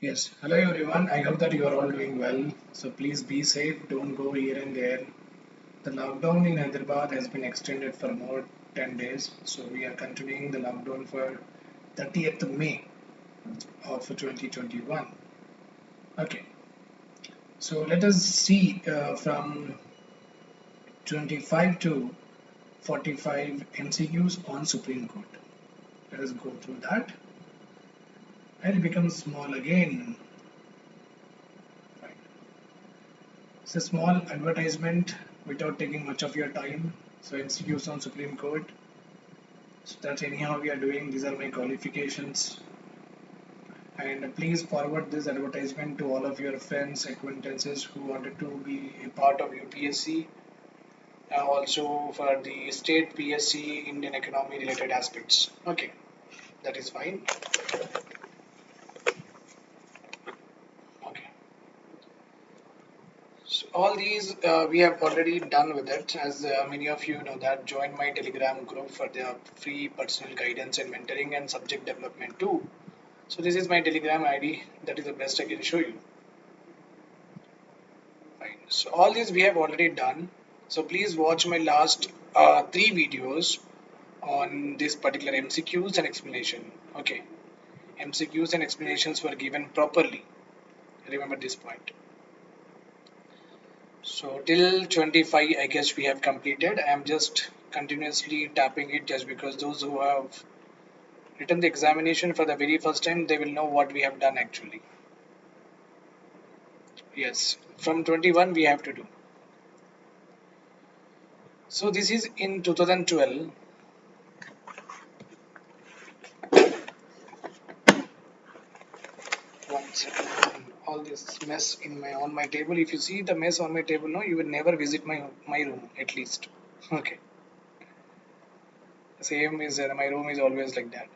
Yes, hello everyone. I hope that you are all doing well. So please be safe, don't go here and there. The lockdown in Hyderabad has been extended for more 10 days. So we are continuing the lockdown for 30th May of 2021. Okay, so let us see from 25 to 45 MCQs on Supreme Court. Let us go through that. And it becomes small again. Right. It's a small advertisement without taking much of your time. So MCQs on Supreme Court. So that's anyhow we are doing. These are my qualifications. And please forward this advertisement to all of your friends, acquaintances who wanted to be a part of UPSC. Also for the state PSC Indian economy related aspects. Okay, that is fine. Okay. So all these we have already done with it. As many of you know that join my Telegram group for the free personal guidance and mentoring and subject development too. So this is my Telegram ID. That is the best I can show you. Fine. So all these we have already done. So please watch my last three videos on this particular MCQs and explanation. Okay. MCQs and explanations were given properly. Remember this point. So till 25, I guess we have completed. I am just continuously tapping it just because those who have written the examination for the very first time, they will know what we have done actually. Yes, from 21 we have to do. So this is in 2012. One second. All this mess in my on my table. If you see the mess on my table, no, you will never visit my room at least. Okay. Same is my room is always like that.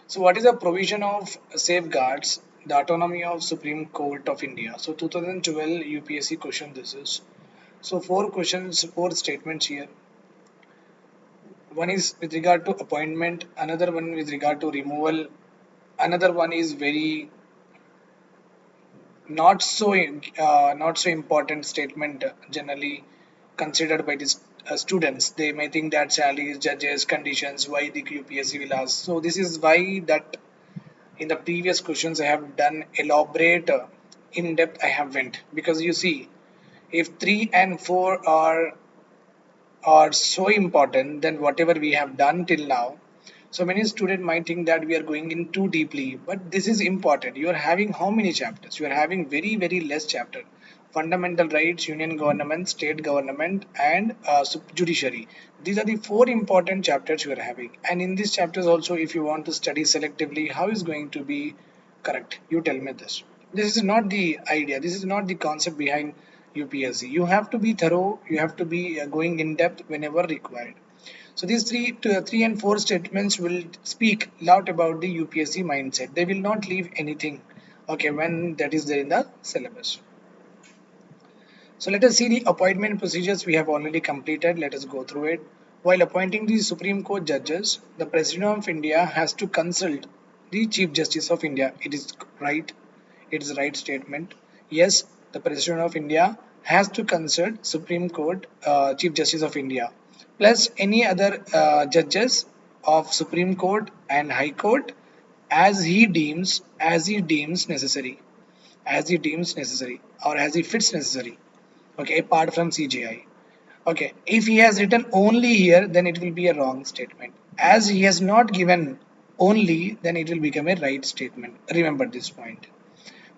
So what is the provision of safeguards the autonomy of Supreme Court of India? So 2012 UPSC question this is. So four questions, four statements here. One is with regard to appointment, another one with regard to removal, another one is very not so important statement generally considered by the students. They may think that salaries, judges, conditions, why the UPSC will ask. So this is why that in the previous questions I have done elaborate in depth I have went because you see if 3 and 4 are so important then whatever we have done till now, so many students might think that we are going in too deeply, but this is important. You are having how many chapters? You are having very less chapter: fundamental rights, union government, state government, and judiciary. These are the four important chapters you are having, and in these chapters also if you want to study selectively, how is going to be correct? You tell me this. This is not the idea, this is not the concept behind UPSC. You have to be thorough, you have to be going in depth whenever required. So these three and four statements will speak lot about the UPSC mindset. They will not leave anything, okay, when that is there in the syllabus. So let us see the appointment procedures we have already completed. Let us go through it. While appointing the Supreme Court judges, the President of India has to consult the Chief Justice of India. It is right. It is a right statement. Yes, the President of India has to consult Supreme Court Chief Justice of India plus any other judges of Supreme Court and High Court as he deems necessary, or as he fits necessary, okay, apart from CGI. Okay, if he has written only here, then it will be a wrong statement. As he has not given only, then it will become a right statement. Remember this point.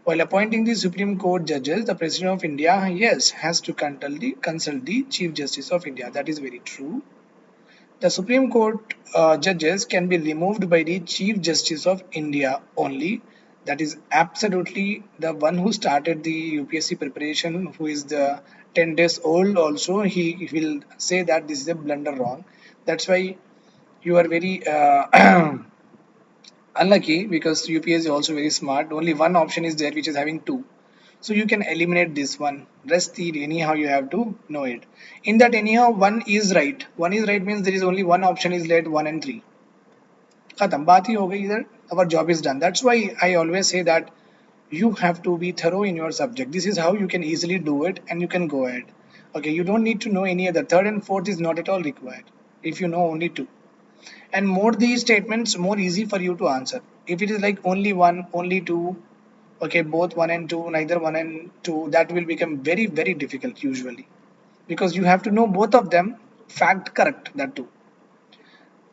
While appointing the Supreme Court judges, the President of India, yes, has to consult the Chief Justice of India. That is very true. The Supreme Court judges can be removed by the Chief Justice of India only. That is absolutely the one who started the UPSC preparation, who is the 10 days old also. He will say that this is a blunder wrong. That's why you are very unlucky because UPSC is also very smart. Only one option is there which is having two. So you can eliminate this one. Rest the anyhow you have to know it. In that anyhow one is right. One is right means there is only one option is left 1 and 3. खत्म बात ही हो गई इधर. Our job is done. That's why I always say that You have to be thorough in your subject. This is how you can easily do it and you can go ahead. Okay, you don't need to know any other. Third and fourth is not at all required if you know only two. And more these statements, more easy for you to answer. If it is like only one, only two, okay, both one and two, neither one and two, that will become very, very difficult usually because you have to know both of them fact correct, that too.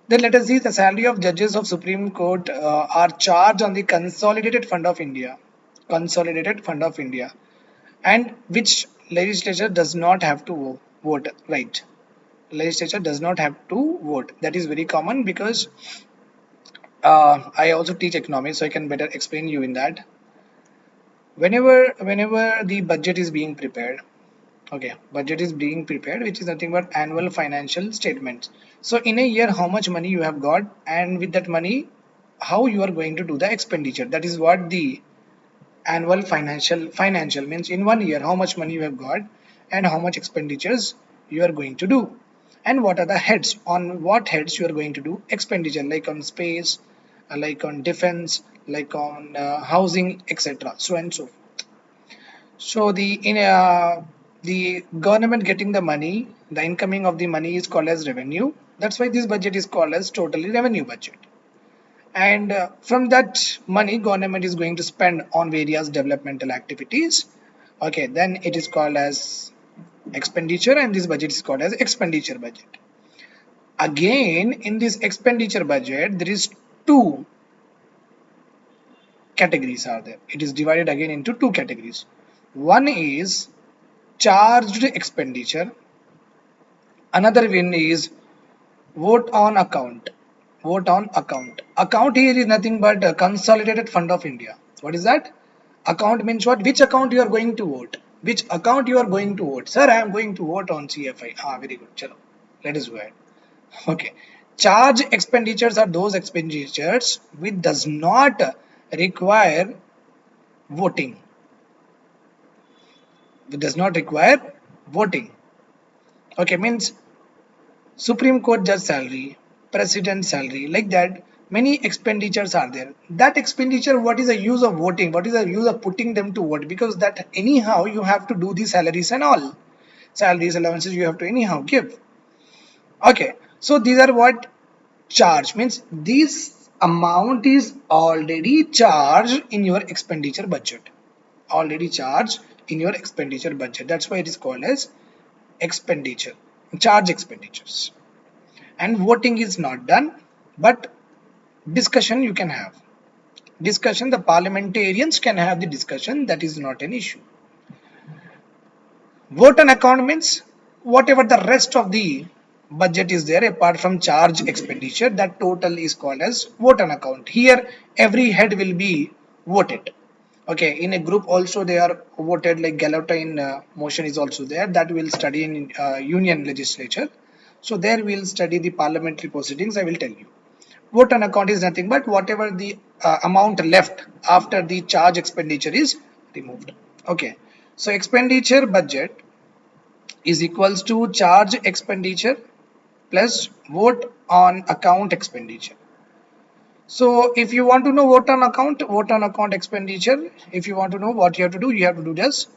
Then let us see the salary of judges of Supreme Court are charged on the Consolidated Fund of India. Consolidated Fund of India. And which legislature does not have to vote, right? Legislature does not have to vote. That is very common because I also teach economics, so I can better explain you in that. Whenever the budget is being prepared, okay, budget is being prepared, which is nothing but annual financial statements. So in a year, how much money you have got, and with that money, how you are going to do the expenditure. That is what the annual financial means. In 1 year, how much money you have got, and how much expenditures you are going to do, and what are the heads, on what heads you are going to do expenditure, like on space, like on defense, like on housing, etc. So and so. So the government getting the money, the incoming of the money is called as revenue. That's why this budget is called as totally revenue budget. And from that money, government is going to spend on various developmental activities. Okay, then it is called as expenditure, and this budget is called as expenditure budget. Again, in this expenditure budget, there is two categories are there. It is divided again into two categories. One is charged expenditure. Another one is vote on account. Vote on account. Account here is nothing but a Consolidated Fund of India. What is that? Account means what? Which account you are going to vote? Which account you are going to vote? Sir, I am going to vote on CFI. Ah, very good. Chalo. Let us go ahead. Okay. Charge expenditures are those expenditures which does not require voting. It does not require voting. Okay, means Supreme Court judge salary, president salary, like that. Many expenditures are there. That expenditure, what is the use of voting? What is the use of putting them to vote? Because that anyhow you have to do the salaries and all. Salaries, allowances you have to anyhow give. Okay, so these are what charge means. This amount is already charged in your expenditure budget. Already charged in your expenditure budget. That's why it is called as expenditure, charge expenditures. And voting is not done, but discussion you can have. Discussion, the parliamentarians can have the discussion, that is not an issue. Vote on account means whatever the rest of the budget is there apart from charge expenditure, that total is called as vote on account. Here every head will be voted. Okay, in a group also they are voted, like Gallatin motion is also there, that we will study in union legislature. So there we will study the parliamentary proceedings, I will tell you. Vote on account is nothing but whatever the amount left after the charge expenditure is removed. Okay, so expenditure budget is equals to charge expenditure plus vote on account expenditure. So if you want to know vote on account expenditure, if you want to know what you have to do just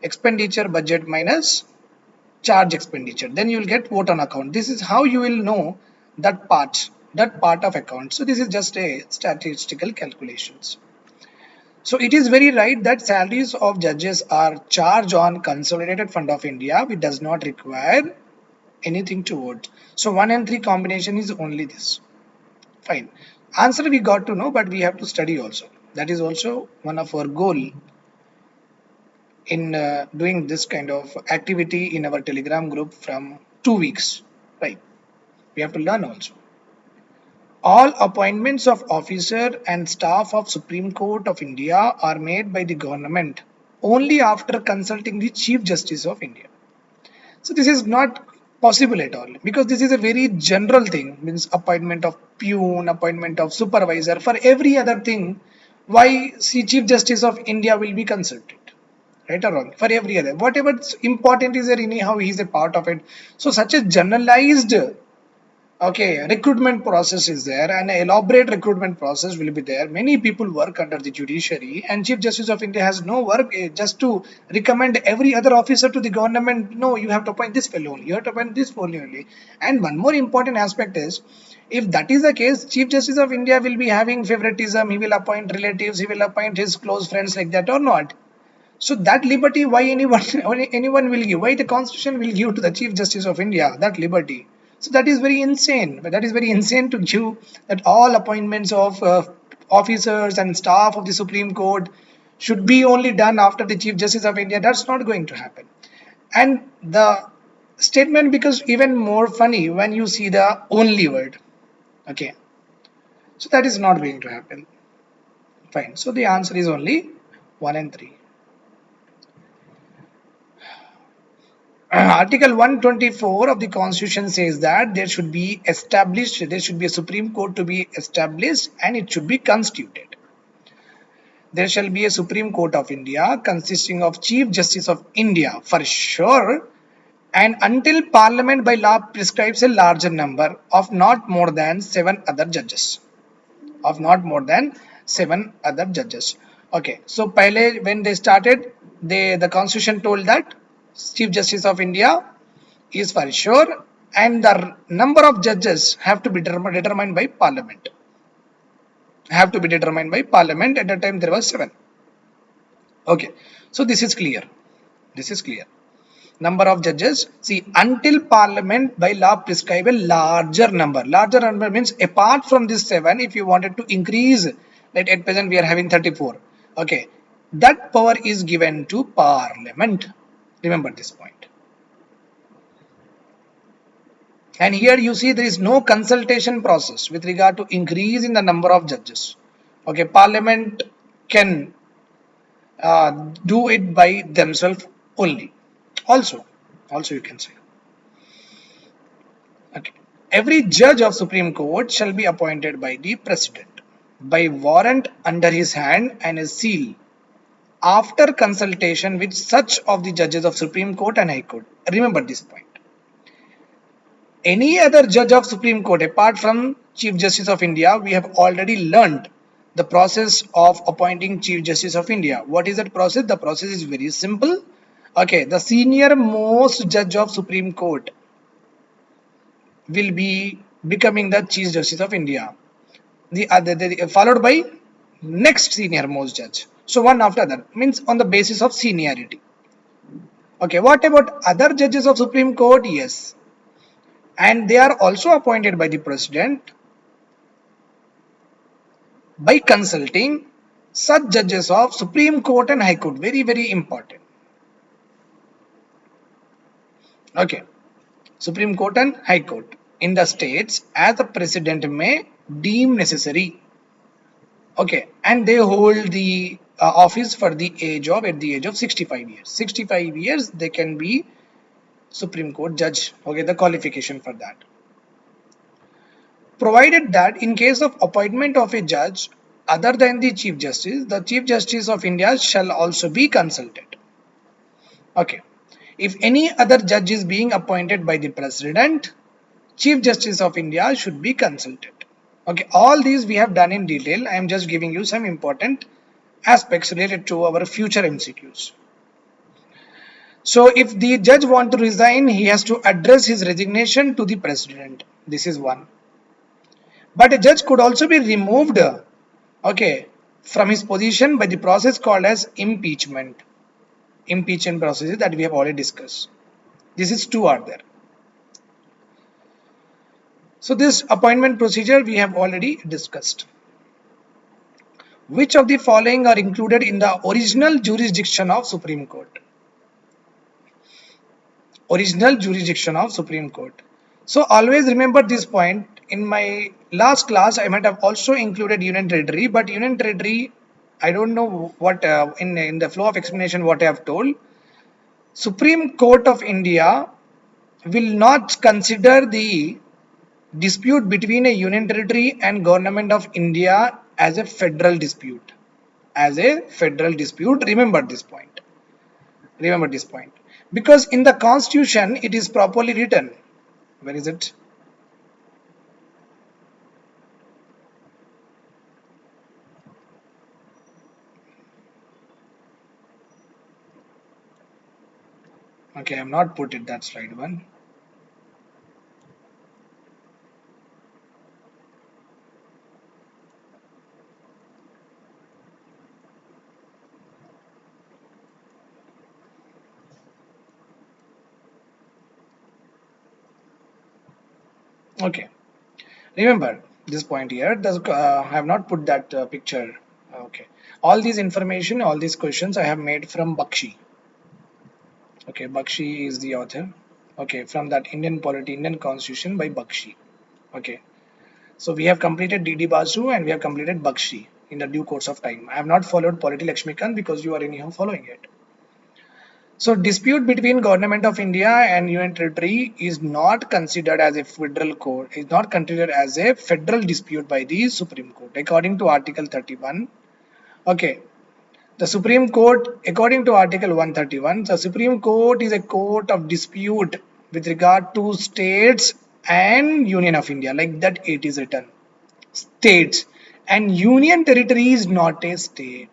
expenditure budget minus charge expenditure. Then you will get vote on account. This is how you will know that part of account. So this is just a statistical calculations. So it is very right that salaries of judges are charged on Consolidated Fund of India, which does not require anything to vote. So 1 and 3 combination is only this. Fine. Answer we got to know, but we have to study also. That is also one of our goal in doing this kind of activity in our Telegram group from 2 weeks. Right. We have to learn also. All appointments of officer and staff of Supreme Court of India are made by the government only after consulting the Chief Justice of India. So this is not possible at all because this is a very general thing, means appointment of peon, appointment of supervisor. For every other thing, why Chief Justice of India will be consulted? Right or wrong? For every other, whatever important is there, anyhow he is a part of it. So such a generalized Okay, recruitment process is there, and an elaborate recruitment process will be there. Many people work under the judiciary, and Chief Justice of India has no work just to recommend every other officer to the government. No, you have to appoint this fellow only. You have to appoint this fellow only. And one more important aspect is, if that is the case, Chief Justice of India will be having favoritism. He will appoint relatives. He will appoint his close friends like that or not. So that liberty, why anyone anyone will give? Why the Constitution will give to the Chief Justice of India that liberty? So that is very insane. But that is very insane to give that all appointments of officers and staff of the Supreme Court should be only done after the Chief Justice of India. That's not going to happen. And the statement becomes even more funny when you see the only word. Okay. So that is not going to happen. Fine. So the answer is only 1 and 3. Article 124 of the Constitution says that there should be a Supreme Court to be established, and it should be constituted. There shall be a Supreme Court of India consisting of Chief Justice of India for sure, and until Parliament by law prescribes a larger number of not more than 7 other judges. Okay, so when they started, the Constitution told that Chief Justice of India is for sure, and the number of judges have to be determined by Parliament. At that time there was 7. Okay, so this is clear. Number of judges. See, until Parliament by law prescribe a larger number. Larger number means apart from this 7, if you wanted to increase, like at present we are having 34. Okay, that power is given to Parliament. Remember this point. And here you see there is no consultation process with regard to increase in the number of judges. Okay, Parliament can do it by themselves only. Also you can say. Okay. Every judge of Supreme Court shall be appointed by the President by warrant under his hand and a seal after consultation with such of the judges of Supreme Court and High Court. Remember this point. Any other judge of Supreme Court apart from Chief Justice of India, we have already learned the process of appointing Chief Justice of India. What is that process? The process is very simple. Okay, the senior most judge of Supreme Court will be becoming the Chief Justice of India. Followed by next senior most judge. So one after that means on the basis of seniority. Okay, what about other judges of Supreme Court? Yes. And they are also appointed by the President by consulting such judges of Supreme Court and High Court. Very, very important. Okay. Supreme Court and High Court in the states as the President may deem necessary. Okay. And they hold the office for at the age of 65 years. 65 years they can be Supreme Court judge. Okay, the qualification for that. Provided that in case of appointment of a judge other than the Chief Justice, the Chief Justice of India shall also be consulted. Okay. If any other judge is being appointed by the President, Chief Justice of India should be consulted. Okay, all these we have done in detail. I am just giving you some important aspects related to our future MCQs. So if the judge want to resign, he has to address his resignation to the President. This is one. But a judge could also be removed, okay, from his position by the process called as impeachment. Impeachment processes that we have already discussed. This is 2 are there. So this appointment procedure we have already discussed. Which of the following are included in the original jurisdiction of Supreme Court? Original jurisdiction of Supreme Court. So always remember this point. In my last class, I might have also included Union Territory, but Union Territory, I don't know what in the flow of explanation what I have told. Supreme Court of India will not consider the dispute between a Union Territory and Government of India as a federal dispute. Remember this point. Because in the Constitution, it is properly written. Where is it? Okay, I'm not put it. That's right one. Okay. Remember this point here. I have not put that picture. Okay. All these information, all these questions I have made from Bakshi. Okay, Bakshi is the author. Okay, from that Indian polity, Indian Constitution by Bakshi. Okay. So we have completed DD Basu and we have completed Bakshi in the due course of time. I have not followed Polity Lakshmikant because you are anyhow following it. So dispute between Government of India and Union Territory is not considered as a federal court. Is not considered as a federal dispute by the Supreme Court according to Article 31. Okay, the Supreme Court, according to Article 131, the Supreme Court is a court of dispute with regard to states and Union of India. Like that, it is written. States and Union Territory is not a state.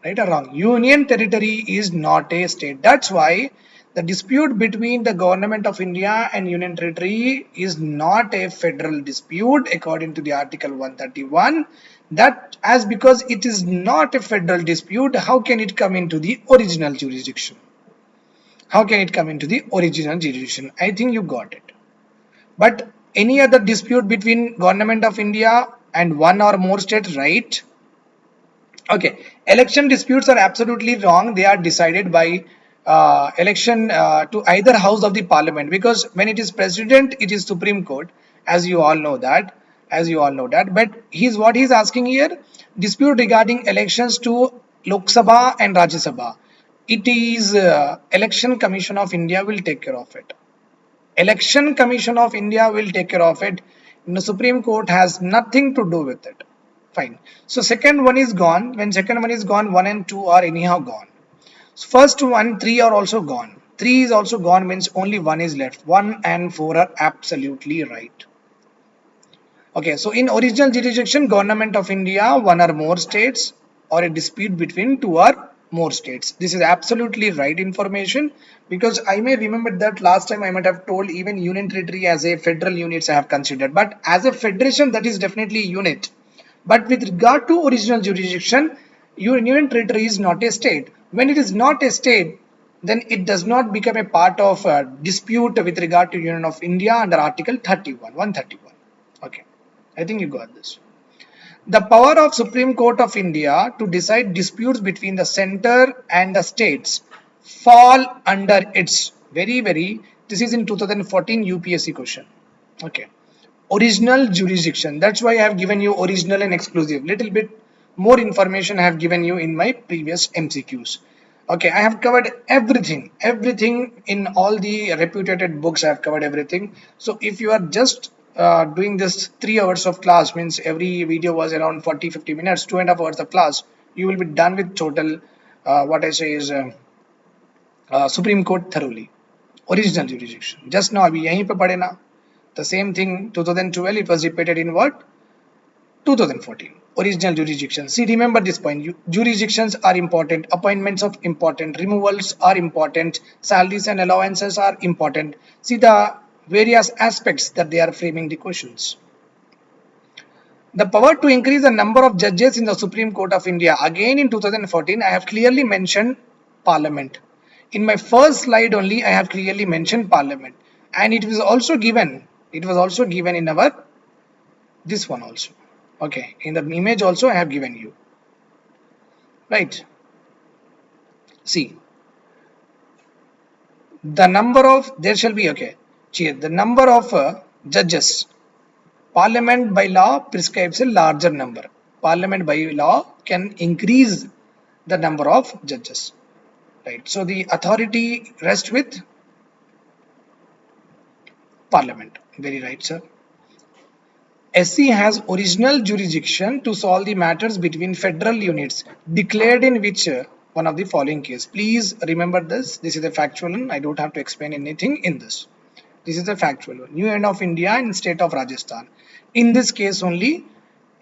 Right or wrong? Union Territory is not a state. That's why the dispute between the Government of India and Union Territory is not a federal dispute according to the Article 131. That as because it is not a federal dispute, how can it come into the original jurisdiction? How can it come into the original jurisdiction? I think you got it. But any other dispute between Government of India and one or more states, right? Okay, election disputes are absolutely wrong. They are decided by election to either house of the parliament, because when it is president, it is Supreme Court, as you all know that. As you all know that. But he's what he's asking here: dispute regarding elections to Lok Sabha and Rajya Sabha. It is Election Commission of India will take care of it. Election Commission of India will take care of it. The Supreme Court has nothing to do with it. Fine. So second one is gone. When second one is gone, one and two are anyhow gone. So first one, three are also gone. Three is also gone means only one is left. One and four are absolutely right. Okay, so in original jurisdiction, Government of India, one or more states, or a dispute between two or more states. This is absolutely right information, because I may remember that last time I might have told even Union Territory as a federal units I have considered, but as a federation that is definitely a unit. But with regard to original jurisdiction, Union Territory is not a state. When it is not a state, then it does not become a part of a dispute with regard to Union of India under Article 31, 131. Okay. I think you got this. The power of Supreme Court of India to decide disputes between the center and the states fall under its this is in 2014 UPSC question. Okay. Original jurisdiction. That's why I have given you original and exclusive. Little bit more information I have given you in my previous MCQs. Okay, I have covered everything in all the reputed books. I have covered everything. So if you are just doing this 3 hours of class, means every video was around 40-50 minutes, 2.5 hours of class, you will be done with total what I say is Supreme Court thoroughly. Original jurisdiction. Just now अभी यहीं पे पढ़े ना. The same thing 2012 it was repeated in what? 2014. Original jurisdiction. See, remember this point. Jurisdictions are important. Appointments of important. Removals are important. Salaries and allowances are important. See the various aspects that they are framing the questions. The power to increase the number of judges in the Supreme Court of India. Again in 2014, I have clearly mentioned Parliament. In my first slide only, I have clearly mentioned Parliament. And it was also given. It was also given in our this one also. Okay, in the image also I have given you. Right. See, the number of there shall be okay. See, the number of judges. Parliament by law prescribes a larger number. Parliament by law can increase the number of judges. Right. So the authority rests with Parliament. Very right, sir. SC has original jurisdiction to solve the matters between federal units declared in which one of the following case. Please remember this. This is a factual one. I don't have to explain anything in this. This is a factual one. Union of India and state of Rajasthan. In this case only,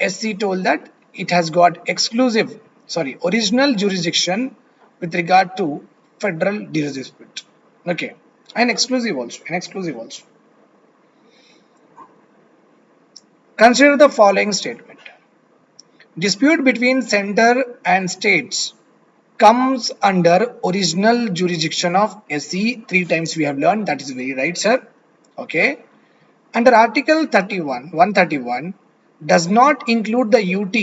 SC told that it has got original jurisdiction with regard to federal dispute. Okay, and exclusive also. And exclusive also. Consider the following statement. Dispute between center and states comes under original jurisdiction of SC. Three times we have learned. That is very right, sir. Okay. Under Article 31, 131 does not include the UT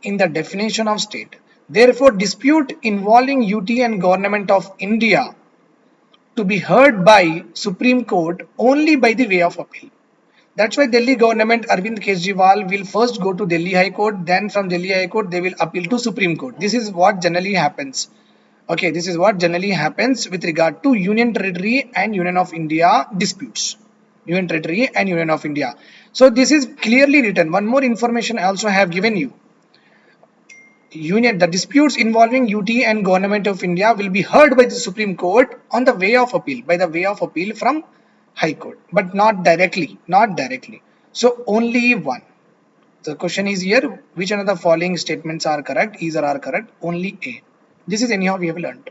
in the definition of state. Therefore, dispute involving UT and Government of India to be heard by Supreme Court only by the way of appeal. That's why Delhi government Arvind Kejriwal will first go to Delhi High Court, then from Delhi High Court they will appeal to Supreme Court. This is what generally happens. Okay, this is what generally happens with regard to Union Territory and Union of India disputes. Union Territory and Union of India. So this is clearly written. One more information I also have given you. The disputes involving UT and Government of India will be heard by the Supreme Court on the way of appeal, by the way of appeal from High Court, but not directly, not directly. So only one. The question is here, which one of the following statements are correct? Either are correct, only A. This is anyhow we have learned.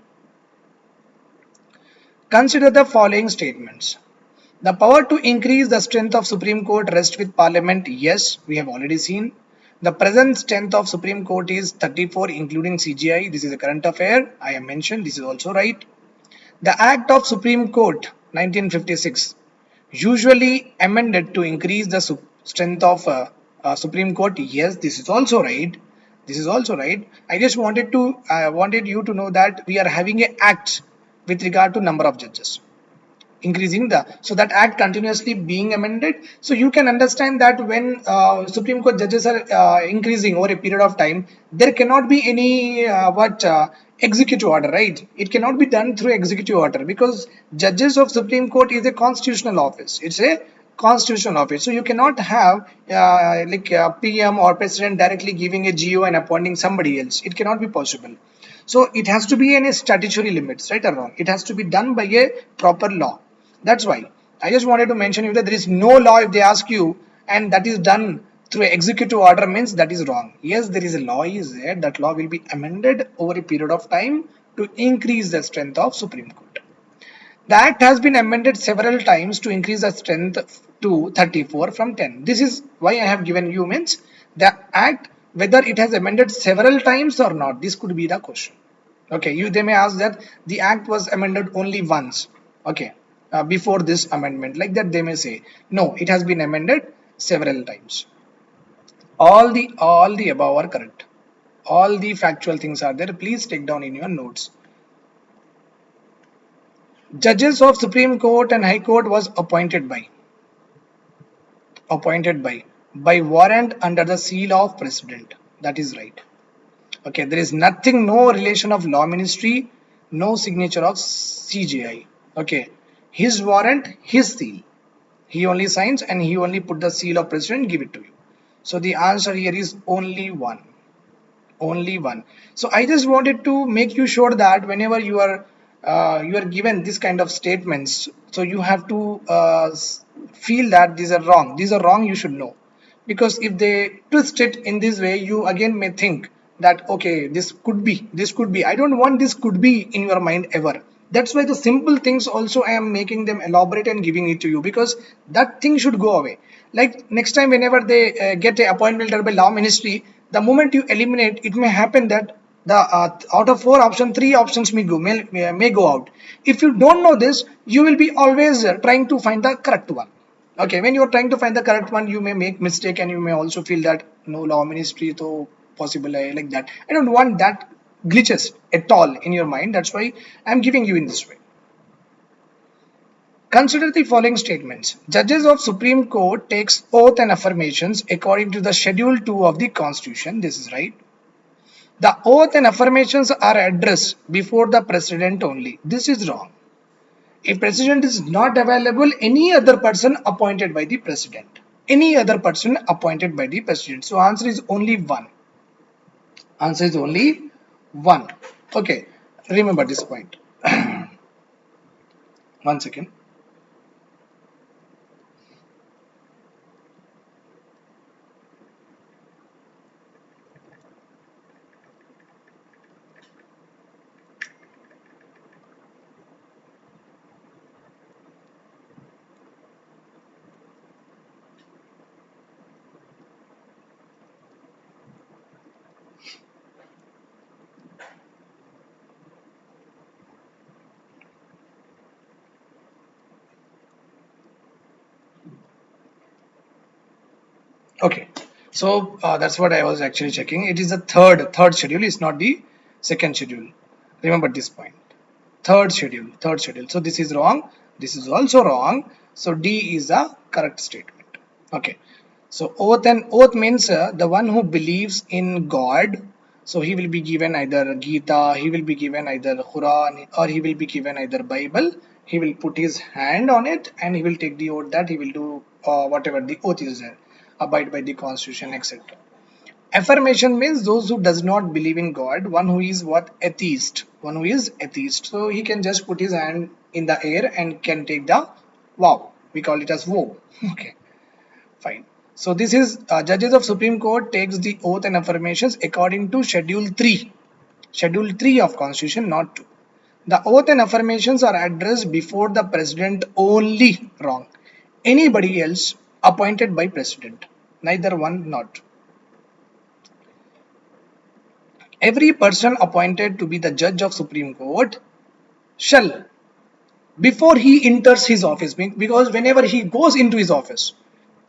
Consider the following statements. The power to increase the strength of Supreme Court rests with Parliament. Yes, we have already seen. The present strength of Supreme Court is 34 including CGI. This is a current affair. I have mentioned this is also right. The Act of Supreme Court 1956 usually amended to increase the strength of Supreme Court. Yes, this is also right. This is also right. I just wanted you to know that we are having a act with regard to number of judges increasing the, so that act continuously being amended. So you can understand that when Supreme Court judges are increasing over a period of time, there cannot be any what executive order, right? It cannot be done through executive order because judges of Supreme Court is a constitutional office. It's a constitutional office, so you cannot have like PM or president directly giving a GO and appointing somebody else. It cannot be possible. So it has to be in a statutory limits, right or wrong. It has to be done by a proper law. That's why I just wanted to mention you that there is no law if they ask you and that is done through executive order means that is wrong. Yes, there is a law is there. That law will be amended over a period of time to increase the strength of Supreme Court. The act has been amended several times to increase the strength to 34 from 10. This is why I have given you means the act whether it has amended several times or not. This could be the question. Okay, they may ask that the act was amended only once. Okay, before this amendment, like that they may say no, it has been amended several times. All the above are correct. All the factual things are there. Please take down in your notes. Judges of Supreme Court and High Court was appointed by warrant under the seal of president. That is right. Okay, there is nothing, no relation of law ministry, no signature of CJI. Okay, his warrant, his seal. He only signs and he only put the seal of president, give it to you. So the answer here is only one. Only one. So I just wanted to make you sure that whenever you are given this kind of statements, so you have to feel that these are wrong. These are wrong. You should know, because if they twist it in this way, you again may think that okay, this could be, this could be. I don't want this could be in your mind ever. That's why the simple things also I am making them elaborate and giving it to you, because that thing should go away. Like next time whenever they get a appointment letter by law ministry, the moment you eliminate, it may happen that the out of four options, three options may go out. If you don't know this, you will be always trying to find the correct one. Okay, when you are trying to find the correct one, you may make mistake and you may also feel that no, law ministry to possible like that. I don't want that glitches at all in your mind. That's why I'm giving you in this way. Consider the following statements. Judges of Supreme Court takes oath and affirmations according to the Schedule 2 of the Constitution. This is right. The oath and affirmations are addressed before the president only. This is wrong. If president is not available, any other person appointed by the president. Any other person appointed by the president. So answer is only one. Answer is only one. Okay. Remember this point. 1 second. Okay, so that's what I was actually checking. It is the third schedule. It's not the second schedule. Remember this point. Third schedule. So this is wrong. This is also wrong. So D is the correct statement. Okay. So oath means the one who believes in God. So he will be given either Gita, he will be given either Quran, or he will be given either Bible. He will put his hand on it and he will take the oath that he will do whatever the oath is there, abide by the constitution, etc. Affirmation means those who does not believe in God, one who is what atheist, one who is atheist. So he can just put his hand in the air and can take the wow. We call it as vow. Okay, fine. So this is judges of Supreme Court takes the oath and affirmations according to Schedule 3. Schedule 3 of Constitution, not 2. The oath and affirmations are addressed before the president only. Wrong. Anybody else appointed by president. Neither one, not. Every person appointed to be the judge of Supreme Court shall, before he enters his office, because whenever he goes into his office,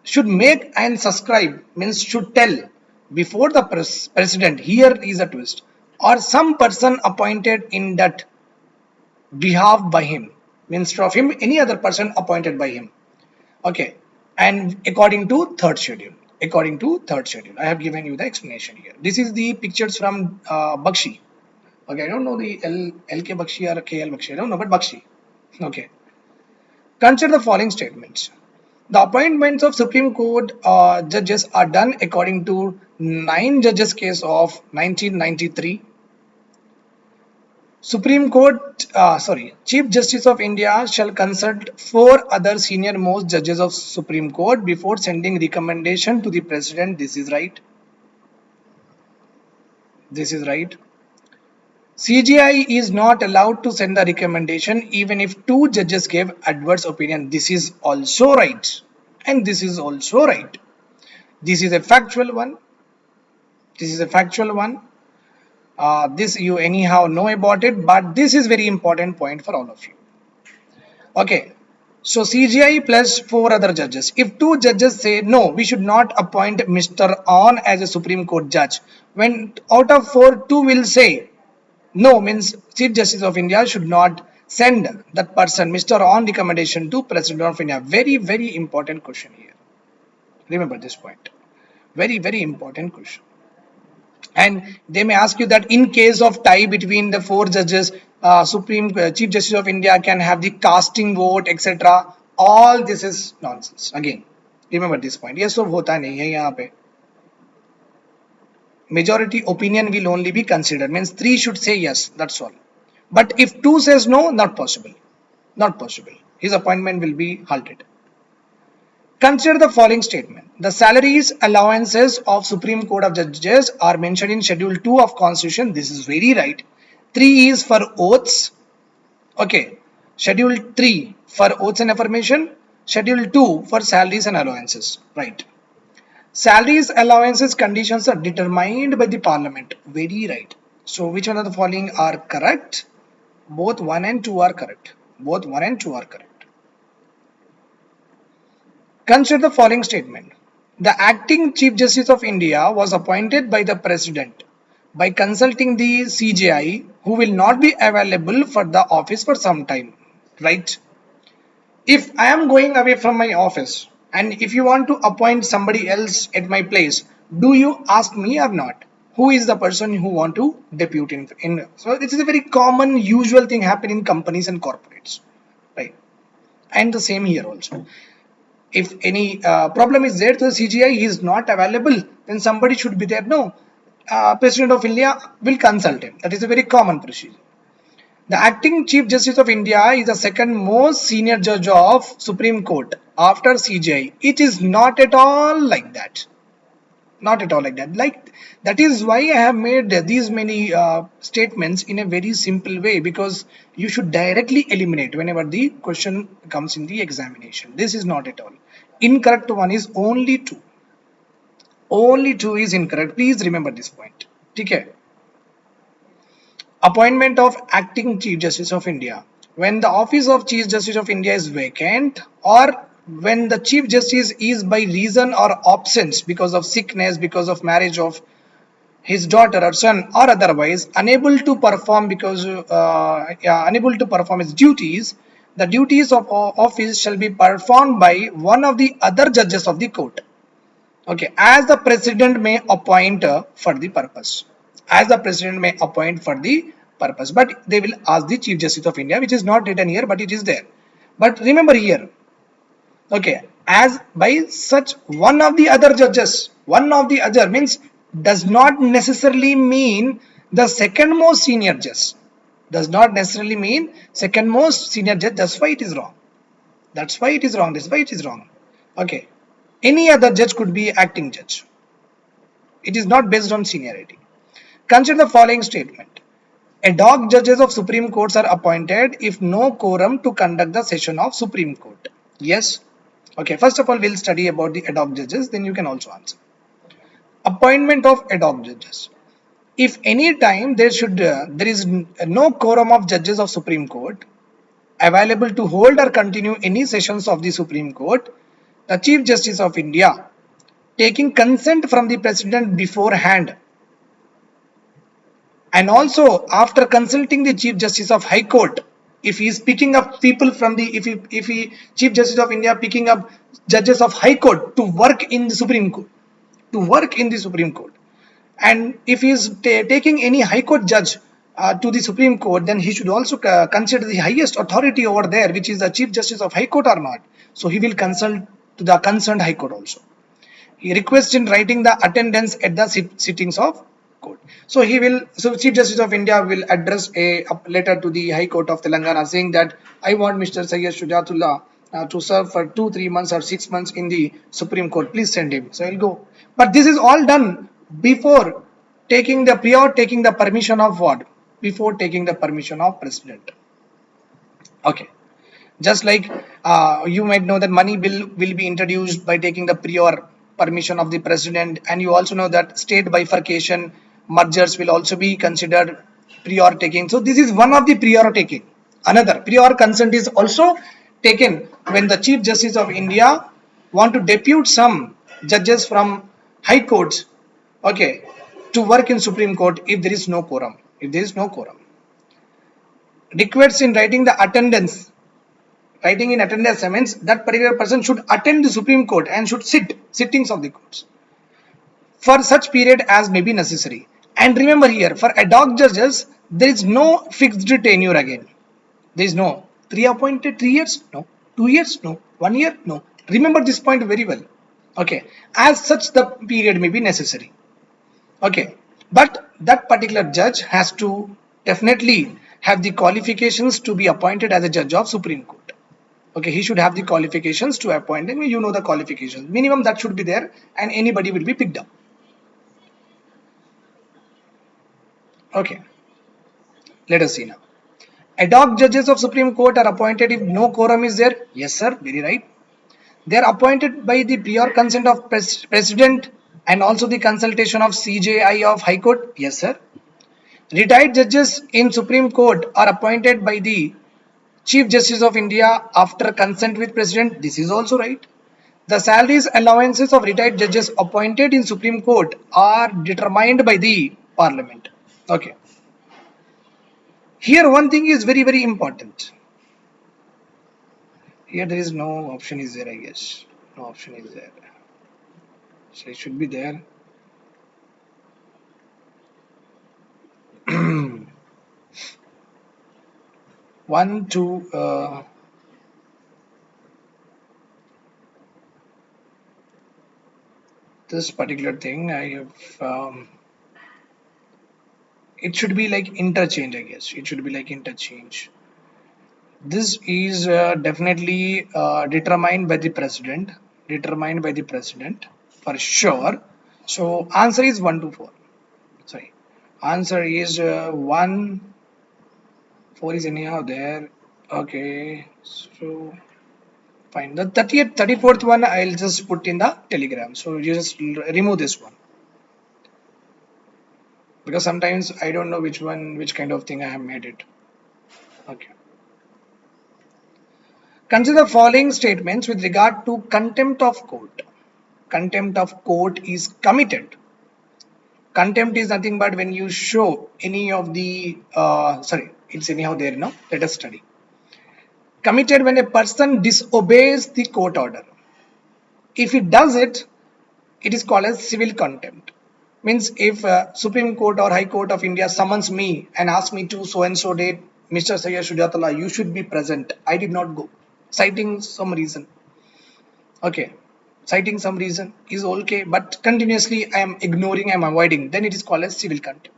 should make and subscribe, means should tell before the president, here is a twist, or some person appointed in that behalf by him, means of him, any other person appointed by him. Okay, and according to third schedule, I have given you the explanation here. This is the pictures from Bakshi. Okay, I don't know the LK Bakshi or KL Bakshi, I don't know, but Bakshi. Okay, consider the following statements. The appointments of Supreme Court judges are done according to 9 judges case of 1993. Chief Justice of India shall consult 4 other senior most judges of Supreme Court before sending recommendation to the President. This is right. This is right. CGI is not allowed to send a recommendation even if 2 judges gave adverse opinion. This is also right. And this is also right. This is a factual one. This is a factual one. This you anyhow know about it, but this is very important point for all of you. Okay, so CGI plus 4 other judges. If 2 judges say no, we should not appoint Mr. On as a Supreme Court judge. When out of 4, 2 will say no, means Chief Justice of India should not send that person Mr. On recommendation to President of India. Very important question here. Remember this point. Very important question. And they may ask you that in case of tie between the 4 judges, Supreme Chief Justice of India can have the casting vote, etc. All this is nonsense. Again, remember this point. Yes, so hota nahi hai yahan pe. Majority opinion will only be considered. Means 3 should say yes. That's all. But if 2 says no, not possible. Not possible. His appointment will be halted. Consider the following statement. The salaries allowances of Supreme Court of Judges are mentioned in Schedule 2 of Constitution. This is very right. 3 is for oaths. Okay. Schedule 3 for oaths and affirmation. Schedule 2 for salaries and allowances. Right. Salaries, allowances, conditions are determined by the Parliament. Very right. So which one of the following are correct? Both 1 and 2 are correct. Both 1 and 2 are correct. Consider the following statement. The acting Chief Justice of India was appointed by the President by consulting the CJI, who will not be available for the office for some time. Right? If I am going away from my office and if you want to appoint somebody else at my place, do you ask me or not? Who is the person who want to depute in? So this is a very common, usual thing happen in companies and corporates. Right? And the same here also. If any problem is there to the CGI, he is not available, then somebody should be there. No, President of India will consult him. That is a very common procedure. The acting Chief Justice of India is the second most senior judge of Supreme Court after CGI. It is not at all like that. Not at all like that. Like that is why I have made these many statements in a very simple way, because you should directly eliminate whenever the question comes in the examination. This is not at all. Incorrect one is only 2. Only 2 is incorrect. Please remember this point. Okay. Appointment of acting Chief Justice of India. When the office of Chief Justice of India is vacant or when the Chief Justice is by reason or absence because of sickness, because of marriage of his daughter or son, or otherwise unable to perform because unable to perform his duties, the duties of office shall be performed by one of the other judges of the court. Okay, as the president may appoint for the purpose. As the president may appoint for the purpose, but they will ask the Chief Justice of India, which is not written here, but it is there. But remember here, okay, as by such one of the other judges, one of the other means does not necessarily mean the second most senior judge. Does not necessarily mean second most senior judge. That's why it is wrong. That's why it is wrong. That's why it is wrong. Okay. Any other judge could be acting judge. It is not based on seniority. Consider the following statement. Ad hoc judges of Supreme Courts are appointed if no quorum to conduct the session of Supreme Court. Yes. Okay, first of all, we'll study about the ad hoc judges, then you can also answer. Appointment of ad hoc judges. If any time there is no quorum of judges of Supreme Court available to hold or continue any sessions of the Supreme Court, the Chief Justice of India, taking consent from the President beforehand, and also after consulting the Chief Justice of High Court, if he is picking up people from the if he Chief Justice of India picking up judges of High Court to work in the Supreme Court, to work in the Supreme Court, and if he is taking any High Court judge to the Supreme Court, then he should also consider the highest authority over there, which is the Chief Justice of High Court or not. So he will consult to the concerned High Court also. He requests in writing the attendance at the sittings of court. So he will. So Chief Justice of India will address a letter to the High Court of Telangana saying that I want Mr. Sayyid Shujatullah to serve for 2-3 months or 6 months in the Supreme Court. Please send him. So he'll go. But this is all done before taking the permission of what? Before taking the permission of President. Okay. Just like you might know that money bill will be introduced by taking the prior permission of the president, and you also know that state bifurcation mergers will also be considered prior taking. So this is one of the prior taking. Another prior consent is also taken when the Chief Justice of India want to depute some judges from high courts, okay, to work in Supreme Court if there is no quorum. If there is no quorum, requests in writing the attendance. Writing in attendance means that particular person should attend the Supreme Court and should sittings of the courts for such period as may be necessary. And remember here, for ad hoc judges, there is no fixed tenure again. There is no appointed 3 years, no 2 years, no 1 year, no. Remember this point very well. Okay, as such the period may be necessary. Okay, but that particular judge has to definitely have the qualifications to be appointed as a judge of Supreme Court. Okay, he should have the qualifications to appoint him. You know the qualifications. Minimum that should be there, and anybody will be picked up. Okay, let us see now. Ad hoc judges of Supreme Court are appointed if no quorum is there. Yes, sir, very right. They are appointed by the prior consent of President and also the consultation of CJI of High Court. Yes, sir. Retired judges in Supreme Court are appointed by the Chief Justice of India after consent with President. This is also right. The salaries allowances of retired judges appointed in Supreme Court are determined by the Parliament. Okay. Here one thing is very, very important. Here there is no option is there, I guess. No option is there. So it should be there. One, two, this particular thing I have it should be like interchange, I guess. It should be like interchange. This is definitely determined by the president. Determined by the president for sure. So answer is 1 to 4. Sorry. Answer is 1. 4 is anyhow there. Okay. So fine. The 30th, 34th one I'll just put in the telegram. So you just remove this one. Because sometimes I don't know which kind of thing I have made it. Okay. Consider the following statements with regard to contempt of court. Contempt of court is committed. Contempt is nothing but when you show any of the, it's anyhow there now. Let us study. Committed when a person disobeys the court order. If he does it, it is called as civil contempt. Means if Supreme Court or High Court of India summons me and asks me to so and so date, Mr. Sayyid Shujatullah, you should be present. I did not go, citing some reason. Okay, citing some reason is okay, but continuously I am ignoring, I am avoiding, then it is called as civil contempt.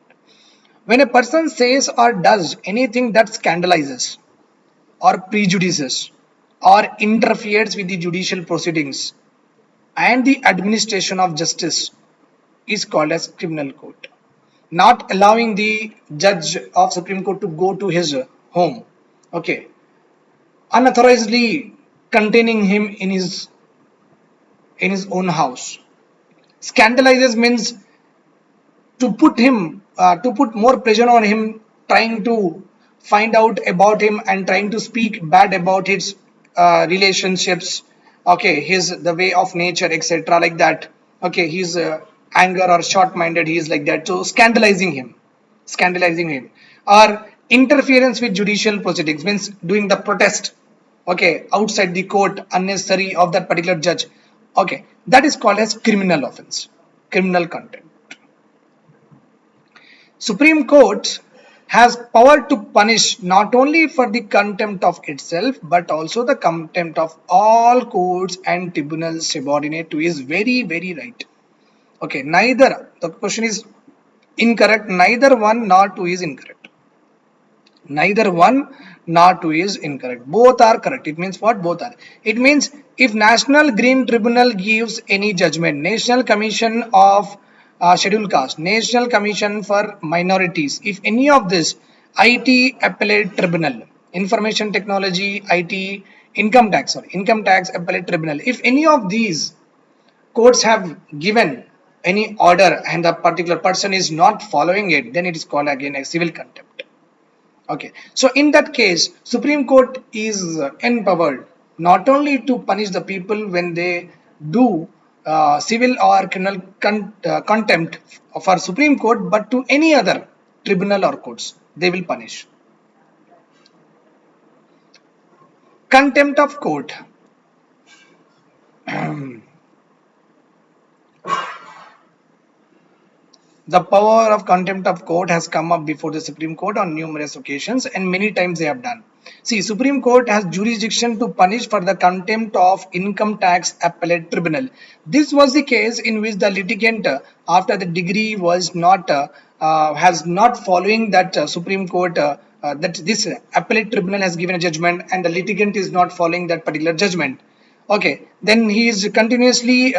When a person says or does anything that scandalizes or prejudices or interferes with the judicial proceedings and the administration of justice is called as criminal court. Not allowing the judge of Supreme Court to go to his home, okay, unauthorizedly containing him in his own house. Scandalizes means to put more pressure on him, trying to find out about him and trying to speak bad about his relationships, okay, his the way of nature, etc., like that. Okay, his anger or short-minded, he is like that. So scandalizing him, or interference with judicial proceedings means doing the protest, okay, outside the court unnecessary of that particular judge. Okay, that is called as criminal offense, criminal contempt. Supreme Court has power to punish not only for the contempt of itself but also the contempt of all courts and tribunals subordinate to his very right. Okay, neither, the question is incorrect, neither one nor two is incorrect. Neither one nor two is incorrect. Both are correct. It means what? Both are. It means if National Green Tribunal gives any judgment, National Commission of Scheduled Caste, National Commission for Minorities, if any of this, IT Appellate Tribunal, Information Technology, IT, Income Tax Appellate Tribunal, if any of these courts have given any order and the particular person is not following it, then it is called again a civil contempt. Okay, so in that case, Supreme Court is empowered not only to punish the people when they do civil or criminal contempt for Supreme Court, but to any other tribunal or courts, they will punish. Contempt of court. The power of contempt of court has come up before the Supreme Court on numerous occasions, and many times they have done. See, Supreme Court has jurisdiction to punish for the contempt of Income Tax Appellate Tribunal. This was the case in which the litigant, after the degree was not has not following that Supreme Court, that this appellate tribunal has given a judgment, and the litigant is not following that particular judgment. Okay, then he is continuously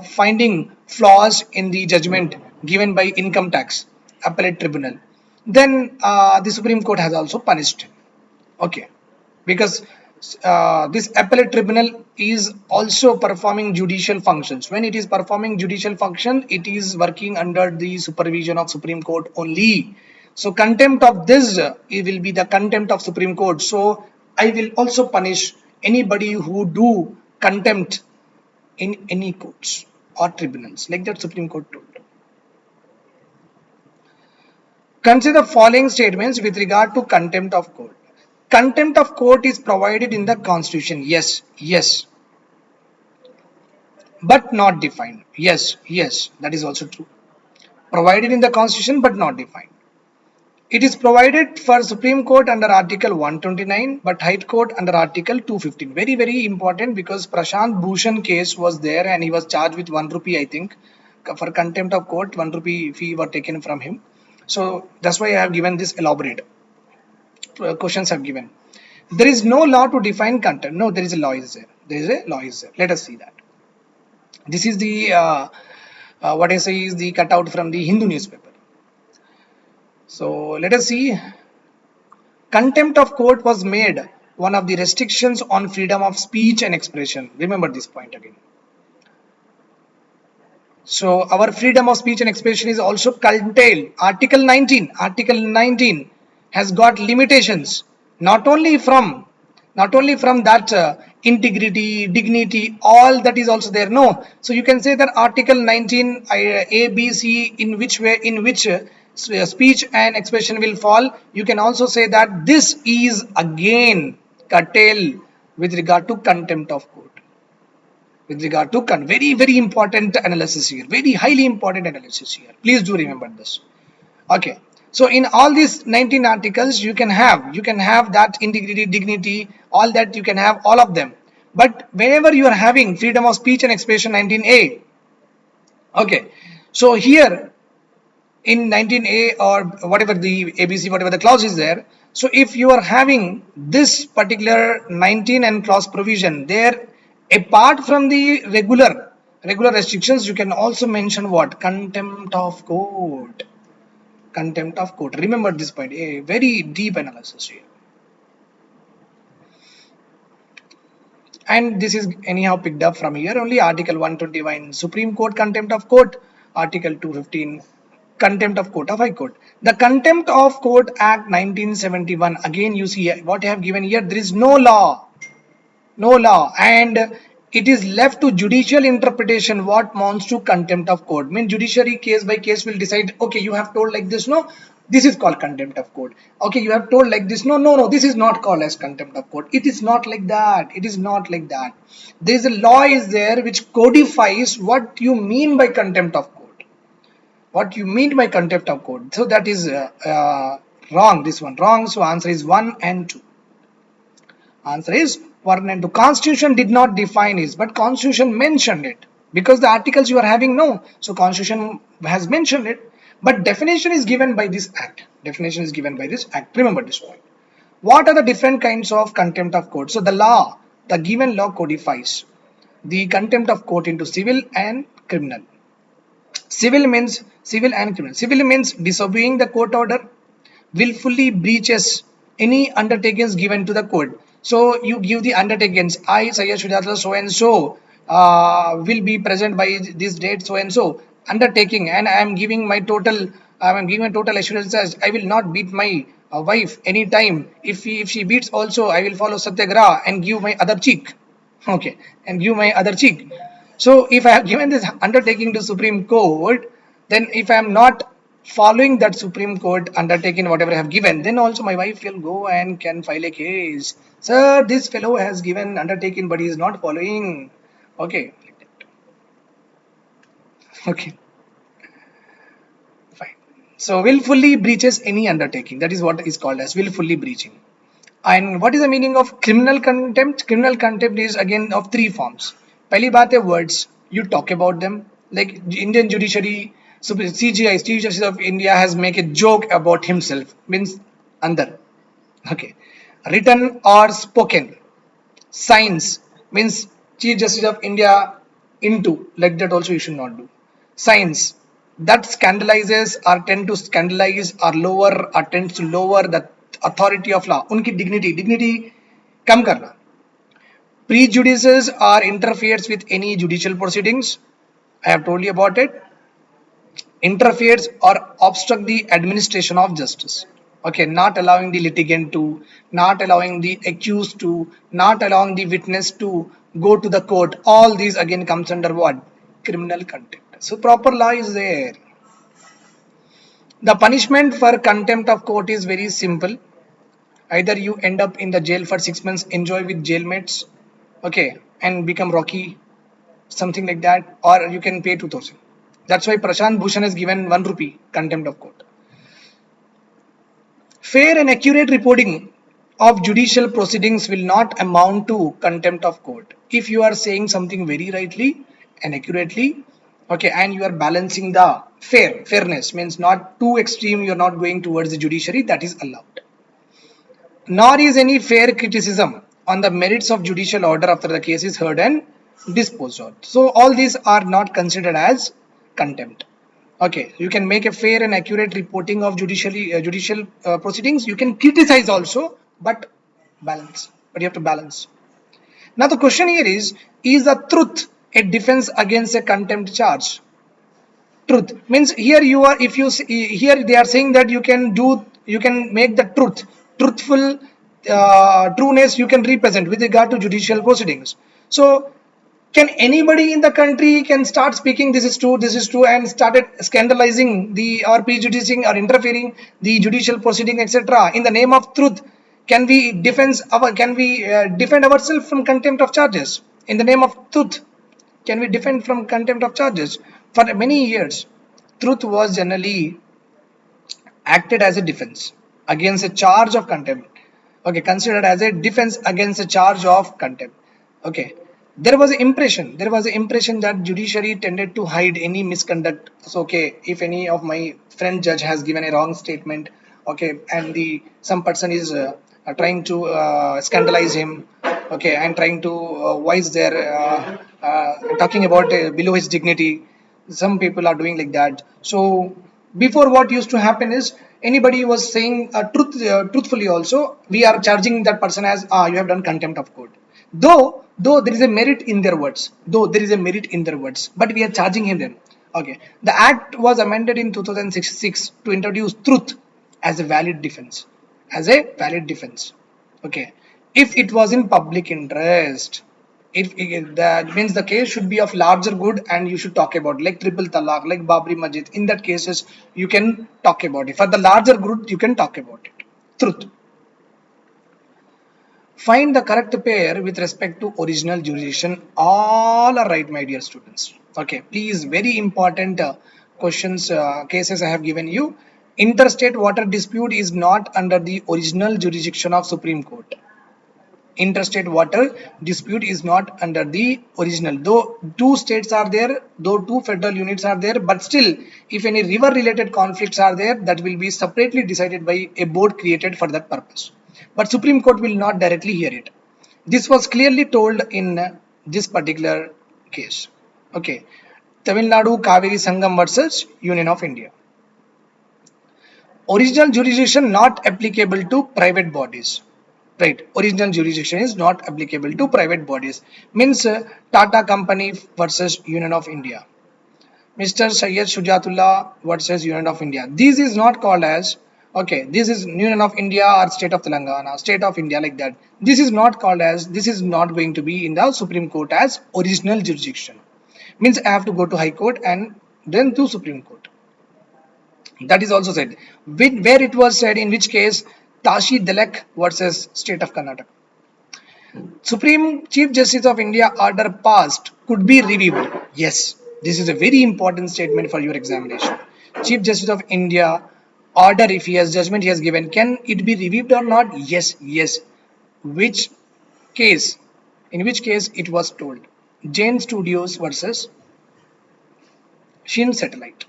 finding flaws in the judgment given by Income Tax Appellate Tribunal. Then the Supreme Court has also punished him. Okay, because this Appellate Tribunal is also performing judicial functions. When it is performing judicial function, it is working under the supervision of Supreme Court only. So contempt of this, it will be the contempt of Supreme Court. So I will also punish anybody who do contempt in any courts or tribunals, like that Supreme Court told. Consider the following statements with regard to contempt of court. Contempt of court is provided in the Constitution. Yes. But not defined. Yes, that is also true. Provided in the Constitution but not defined. It is provided for Supreme Court under Article 129 but High Court under Article 215. Very important, because Prashant Bhushan case was there and he was charged with 1 rupee, I think, for contempt of court. 1 rupee fee were taken from him. So that's why I have given this elaborate. Questions have given. There is no law to define contempt. No, there is a law is there. There is a law is there. Let us see that. This is the what I say is the cutout from the Hindu newspaper. So let us see. Contempt of court was made one of the restrictions on freedom of speech and expression. Remember this point again. So our freedom of speech and expression is also curtailed. Article 19 has got limitations, not only from Not only from that integrity, dignity, all that is also there. No. So you can say that Article 19 A, B, C, in which way, in which speech and expression will fall. You can also say that this is again curtailed with regard to contempt of court. With regard to very, very important analysis here. Very highly important analysis here. Please do remember this. Okay. So in all these 19 articles, you can have that integrity, dignity, all that you can have all of them. But whenever you are having freedom of speech and expression 19A, okay. So here in 19A or whatever the ABC, whatever the clause is there. So if you are having this particular 19 and clause provision there, apart from the regular restrictions, you can also mention what? Contempt of court. Contempt of court. Remember this point. A very deep analysis here. And this is anyhow picked up from here only. Article 121 Supreme Court contempt of court. Article 215 contempt of court of high court. The Contempt of Court Act 1971. Again you see what I have given here. There is no law, and it is left to judicial interpretation what amounts to contempt of court. Mean judiciary case by case will decide, okay, you have told like this, no, this is called contempt of court. Okay, you have told like this, no, this is not called as contempt of court. It is not like that. It is not like that. There is a law is there which codifies what you mean by contempt of court. What you mean by contempt of court. So that is wrong. This one wrong. So answer is 1 and 2. Answer is 1 and 2. Constitution did not define it, but Constitution mentioned it. Because the articles you are having, no. So Constitution has mentioned it. But definition is given by this act. Definition is given by this act. Remember this point. What are the different kinds of contempt of court? So the given law codifies the contempt of court into civil and criminal. Civil means civil and criminal. Civil means disobeying the court order, willfully breaches any undertakings given to the court. So you give the undertakings. I, Sayyid Shujaatullah, so and so will be present by this date, so and so undertaking, and I am giving my total. I am giving a total assurances. I will not beat my wife anytime. If she beats also, I will follow satyagraha and give my other cheek. Okay, and give my other cheek. So if I have given this undertaking to Supreme Court, then if I am not following that Supreme Court undertaking whatever I have given, then also my wife will go and can file a case. Sir, this fellow has given undertaking but he is not following. Okay. Okay. Fine. So willfully breaches any undertaking. That is what is called as willfully breaching. And what is the meaning of criminal contempt? Criminal contempt is again of three forms. पहली बात है words. You talk about them. Like Indian judiciary, so CGI, Chief Justice of India, has make a joke about himself. Means andar. Okay. Written or spoken. Signs means Chief Justice of India into. Like that also you should not do. Signs that scandalizes or tend to scandalize or lower or tends to lower the authority of law. उनकी dignity कम करना. Prejudices or interferes with any judicial proceedings. I have told you about it. Interferes or obstruct the administration of justice. Okay, not allowing the litigant to, not allowing the accused to, not allowing the witness to go to the court. All these again comes under what? Criminal contempt. So proper law is there. The punishment for contempt of court is very simple. Either you end up in the jail for 6 months, enjoy with jailmates, okay, and become Rocky, something like that, or you can pay 2000. That's why Prashant Bhushan has given 1 rupee contempt of court. Fair and accurate reporting of judicial proceedings will not amount to contempt of court. If you are saying something very rightly and accurately, okay, and you are balancing the fairness means not too extreme, you are not going towards the judiciary, that is allowed. Nor is any fair criticism on the merits of judicial order after the case is heard and disposed of. So all these are not considered as contempt. Okay, you can make a fair and accurate reporting of judicial proceedings. You can criticize also, but balance. But you have to balance. Now the question here is the truth a defense against a contempt charge? Truth means here you are, if you here they are saying that you can make the truthful trueness you can represent with regard to judicial proceedings. So can anybody in the country can start speaking this is true and started scandalizing the or prejudicing or interfering the judicial proceeding, etc., in the name of truth? Can we defend ourselves from contempt of charges in the name of truth? Can we defend from contempt of charges? For many years, truth was generally acted as a defense against a charge of contempt. Okay, considered as a defense against a charge of contempt. Okay, there was an impression that judiciary tended to hide any misconduct. So okay, if any of my friend judge has given a wrong statement, okay, and the some person is trying to scandalize him, okay, and trying to voice their talking about below his dignity. Some people are doing like that. So before, what used to happen is anybody was saying truthfully also, we are charging that person as you have done contempt of court, though there is a merit in their words, but we are charging him then. Okay, the act was amended in 2006 to introduce truth as a valid defense, okay, if it was in public interest. If that means the case should be of larger good, and you should talk about like triple talaq, like Babri Masjid. In that cases, you can talk about it. For the larger good, you can talk about it. Truth. Find the correct pair with respect to original jurisdiction. All are right, my dear students. Okay, please, very important questions, cases I have given you. Interstate water dispute is not under the original jurisdiction of Supreme Court. Interstate water dispute is not under the original, though two states are there, though two federal units are there, but still if any river related conflicts are there, that will be separately decided by a board created for that purpose, but Supreme Court will not directly hear it. This was clearly told in this particular case. Okay, Tamil Nadu Kaveri Sangam versus Union of India. Original jurisdiction not applicable to private bodies. Right, original jurisdiction is not applicable to private bodies. Means Tata Company versus Union of India, Mr. Syed Shujatullah versus Union of India. This is not called as, okay, this is Union of India or State of Telangana, State of India, like that. This is not called as, this is not going to be in the Supreme Court as original jurisdiction. Means I have to go to High Court and then to Supreme Court. That is also said. Where it was said, in which case, Tashi Delek versus State of Karnataka. Supreme Chief Justice of India order passed could be reviewed. Yes, this is a very important statement for your examination. Chief Justice of India order, if he has judgment he has given, can it be reviewed or not? Yes, yes. Which case? In which case it was told? Jain Studios versus Shin Satellite.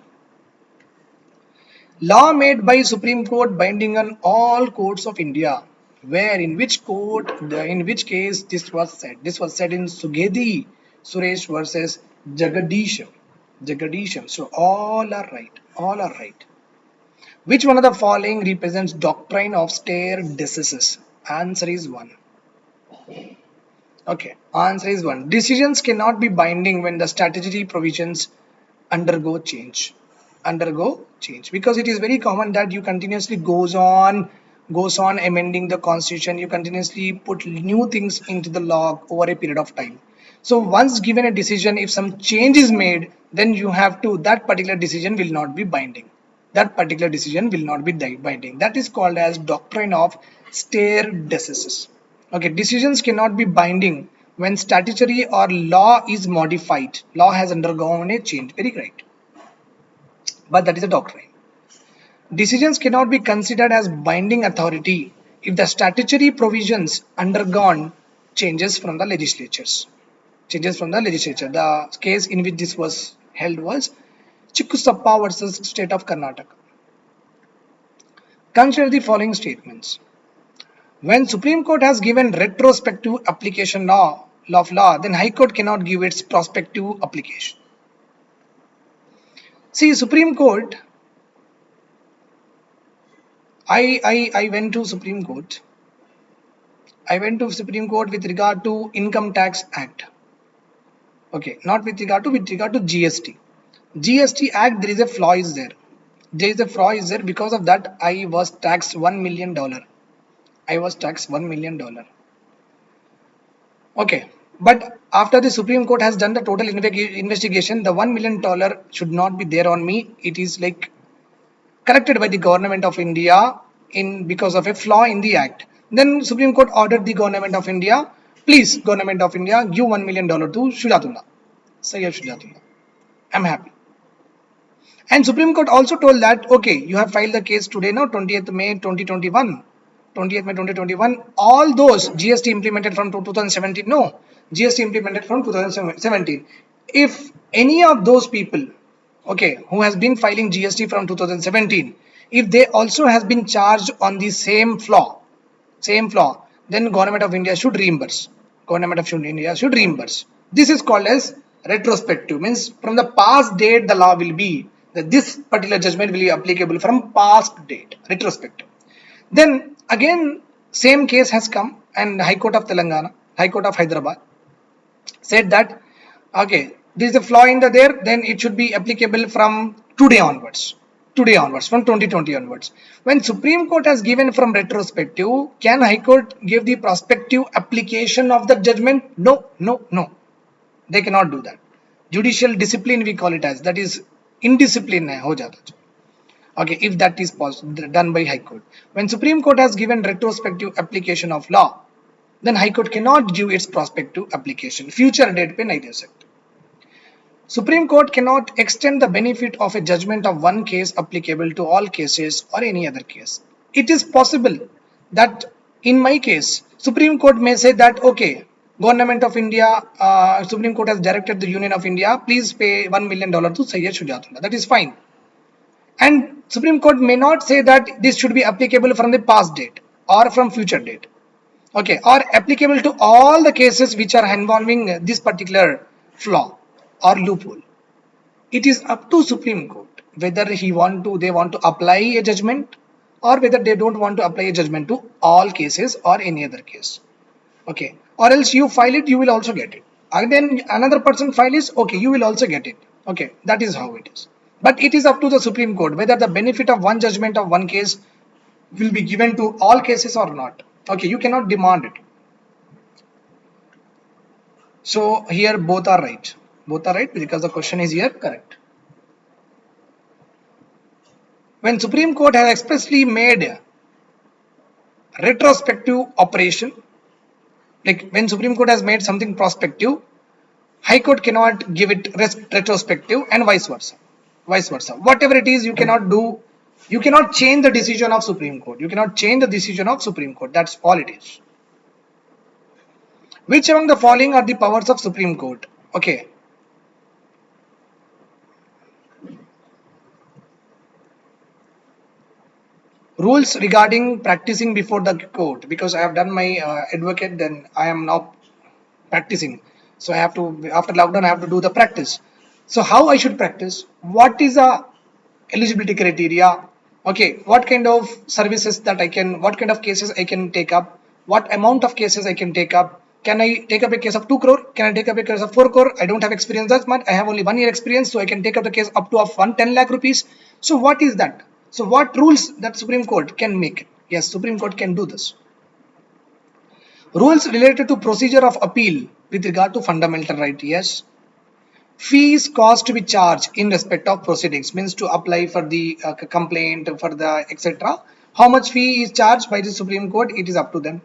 Law made by Supreme Court binding on all courts of India. Where, in which court, in which case this was said? This was said in Sugedi Suresh versus Jagadisham. Jagadisham. So all are right. All are right. Which one of the following represents doctrine of stare decisis? Answer is 1. Okay. Answer is 1. Decisions cannot be binding when the statutory provisions undergo change. Because it is very common that you continuously goes on amending the constitution, you continuously put new things into the law over a period of time. So once given a decision, if some change is made, then you have to, that particular decision will not be binding. That is called as doctrine of stare decisis. Okay, decisions cannot be binding when statutory or law is modified. Law has undergone a change. Very right. But that is a doctrine. Decisions cannot be considered as binding authority if the statutory provisions undergone changes from the legislatures. The case in which this was held was Chikkusappa versus State of Karnataka. Consider the following statements. When Supreme Court has given retrospective application of law, then High Court cannot give its prospective application. See, Supreme Court, I went to Supreme Court. With regard to Income Tax Act. Okay, not with regard to GST. GST Act, there is a flaw there. Because of that I was taxed $1 million. I was taxed $1 million. Okay, but after the Supreme Court has done the total investigation, the $1 million should not be there on me. It is like corrected by the government of India in because of a flaw in the act. Then Supreme Court ordered the government of India, please, government of India, give $1 million to Shujatullah, Sayyid Shujatullah. I'm happy. And Supreme Court also told that, okay, you have filed the case today, now 20th May 2021. 20th May 2021, all those GST implemented from 2017, no, GST implemented from 2017. If any of those people, okay, who has been filing GST from 2017, if they also has been charged on the same flaw, then Government of India should reimburse. Government of India should reimburse. This is called as retrospective, means from the past date the law will be that this particular judgment will be applicable from past date, retrospective. Then again, same case has come, and High Court of Telangana, High Court of Hyderabad said that, okay, this is a flaw in the there, then it should be applicable from today onwards, from 2020 onwards. When Supreme Court has given from retrospective, can High Court give the prospective application of the judgment? No, no, no. They cannot do that. Judicial discipline we call it as, that is indiscipline ho jata. Okay, if that is done by High Court. When Supreme Court has given retrospective application of law, then High Court cannot give its prospective application. Future date pe nahi de sakte. Supreme Court cannot extend the benefit of a judgment of one case applicable to all cases or any other case. It is possible that in my case, Supreme Court may say that, okay, Government of India, Supreme Court has directed the Union of India, please pay $1 million to Sayyid Shujatullah. That is fine. And Supreme Court may not say that this should be applicable from the past date or from future date. Okay, or applicable to all the cases which are involving this particular flaw or loophole. It is up to Supreme Court whether they want to apply a judgment or whether they don't want to apply a judgment to all cases or any other case. Okay, or else you file it, you will also get it. And then another person file is, okay, you will also get it. Okay, that is how it is. But it is up to the Supreme Court whether the benefit of one judgment of one case will be given to all cases or not. Okay, you cannot demand it. So here both are right. Both are right because the question is here correct. When Supreme Court has expressly made retrospective operation, like when Supreme Court has made something prospective, High Court cannot give it retrospective and vice versa. Vice versa. Whatever it is, you cannot do. You cannot change the decision of Supreme Court. You cannot change the decision of Supreme Court. That's all it is. Which among the following are the powers of Supreme Court? Okay. Rules regarding practicing before the court, because I have done my advocate, then I am now practicing. So I have to, after lockdown, I have to do the practice. So how I should practice? What is the eligibility criteria? Okay, what kind of services that I can, what kind of cases I can take up? What amount of cases I can take up? Can I take up a case of 2 crore? Can I take up a case of 4 crore? I don't have experience that much. I have only 1 year experience, so I can take up the case up to of 110 lakh rupees. So what is that? So what rules that Supreme Court can make? Yes, Supreme Court can do this. Rules related to procedure of appeal with regard to fundamental right. Yes. Fees cost to be charged in respect of proceedings, means to apply for the complaint, for the etc. How much fee is charged by the Supreme Court? It is up to them.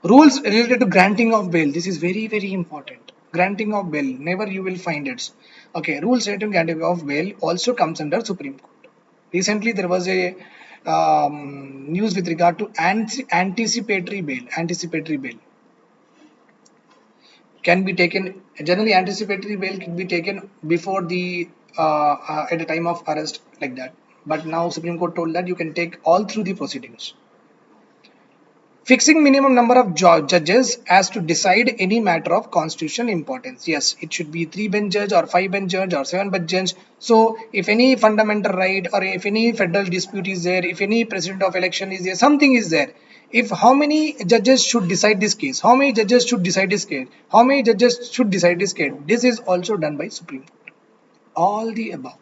Rules related to granting of bail. This is very, very important. Granting of bail. Never you will find it. Okay. Rules related to granting of bail also comes under Supreme Court. Recently, there was a news with regard to anticipatory bail. Anticipatory bail can be taken. Generally, anticipatory bail can be taken before the at the time of arrest, like that. But now Supreme Court told that you can take all through the proceedings. Fixing minimum number of judges as to decide any matter of constitutional importance. Yes, it should be 3-bench judge or 5-bench judge or 7-bench judge. So if any fundamental right or if any federal dispute is there, if any president of election is there, something is there. If how many judges should decide this case, how many judges should decide this case, how many judges should decide this case, this is also done by Supreme Court. All the above.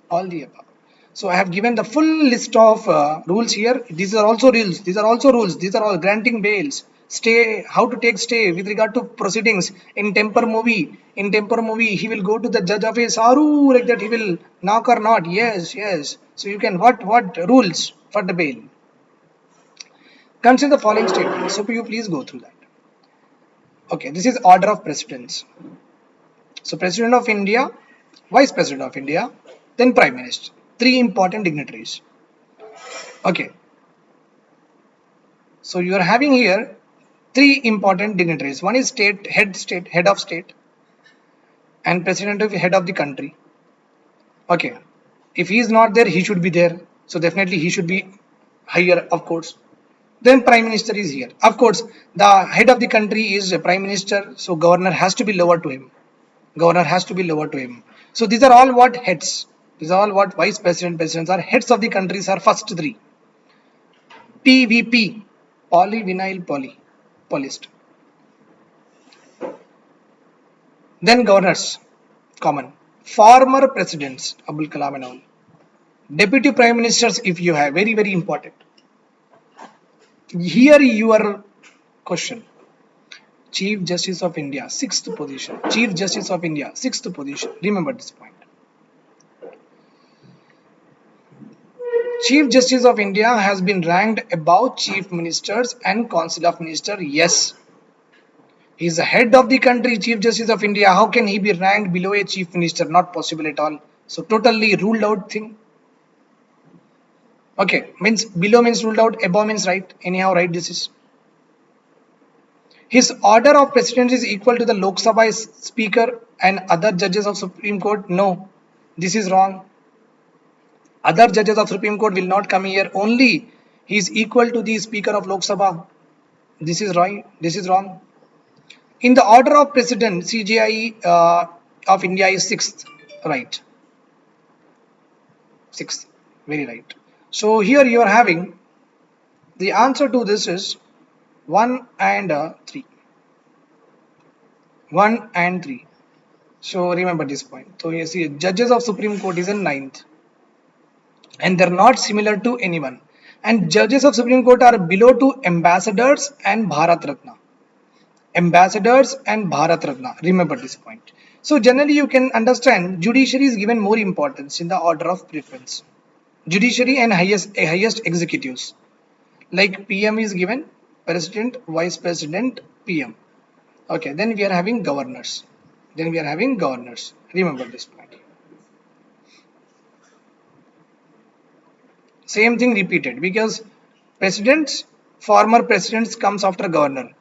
All the above. So I have given the full list of rules here. These are also rules. These are also rules. These are all granting bails, stay, how to take stay with regard to proceedings in temper movie. In temper movie, he will go to the judge office, Aru, like that. He will knock or not. Yes, yes. So you can what rules for the bail? Consider the following statement. So you please go through that. Okay, this is order of precedence. So President of India, Vice President of India, then Prime Minister. Three important dignitaries. Okay, so you are having here three important dignitaries. One is head of state, and president of head of the country. Okay, if he is not there, he should be there. So definitely he should be higher, of course. Then prime minister is here. Of course, the head of the country is a prime minister, so governor has to be lower to him. Governor has to be lower to him. So these are all what heads. These are all what vice president, presidents are. Heads of the countries are first three. PVP, polyvinyl polyester. Then governors, common. Former presidents, Abdul Kalam and all. Deputy prime ministers, if you have, very, very important. Here your question. Chief Justice of India, sixth position. Chief Justice of India, sixth position. Remember this point. Chief Justice of India has been ranked above Chief Ministers and Council of Ministers. Yes. He is the head of the country, Chief Justice of India. How can he be ranked below a Chief Minister? Not possible at all. So totally ruled out thing. Okay, means below means ruled out, above means right. Anyhow, right this is. His order of precedence is equal to the Lok Sabha Speaker and other judges of Supreme Court. No, this is wrong. Other judges of Supreme Court will not come here. Only he is equal to the Speaker of Lok Sabha. This is right. This is wrong. In the order of precedence, CJI of India is sixth. Right. Sixth. Very right. So here you are having the answer to this is 1 and 3. 1 and 3. So remember this point. So you see, judges of Supreme Court is in ninth, and they're not similar to anyone. And judges of Supreme Court are below to ambassadors and Bharat Ratna. Ambassadors and Bharat Ratna. Remember this point. So generally you can understand judiciary is given more importance in the order of preference. Judiciary and highest executives. Like PM is given President, Vice President, PM. Okay, then we are having governors. Remember this point. Same thing repeated because presidents, former presidents comes after governor.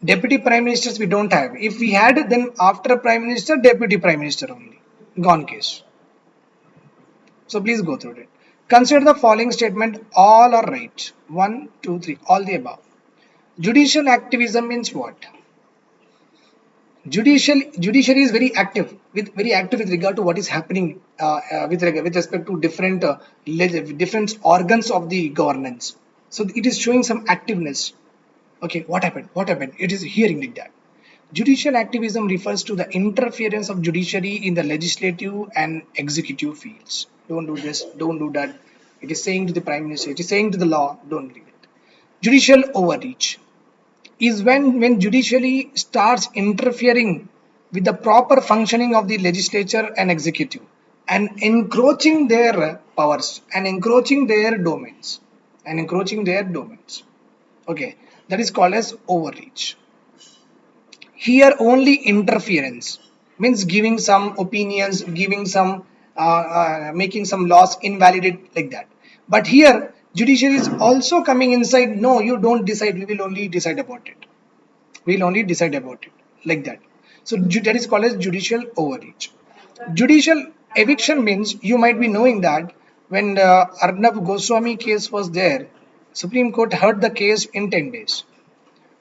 Deputy prime ministers we don't have. If we had, then after prime minister, deputy prime minister only. Gone case. So please go through it. Consider the following statement. All are right. 1, 2, 3. All the above. Judicial activism means what? Judiciary is very active with regard to what is happening with respect to different organs of the governance. So it is showing some activeness. Okay, what happened? It is hearing like that. Judicial activism refers to the interference of judiciary in the legislative and executive fields. Don't do this, don't do that. It is saying to the prime minister, it is saying to the law, don't read it. Judicial overreach is when judiciary starts interfering with the proper functioning of the legislature and executive and encroaching their powers and encroaching their domains okay, that is called as overreach. Here only interference means giving some opinions, giving some making some laws invalid like that. But here judiciary is also coming inside. No, you don't decide. We will only decide about it. Like that. So that is called as judicial overreach. Judicial eviction means you might be knowing that when the Arnab Goswami case was there, Supreme Court heard the case in 10 days.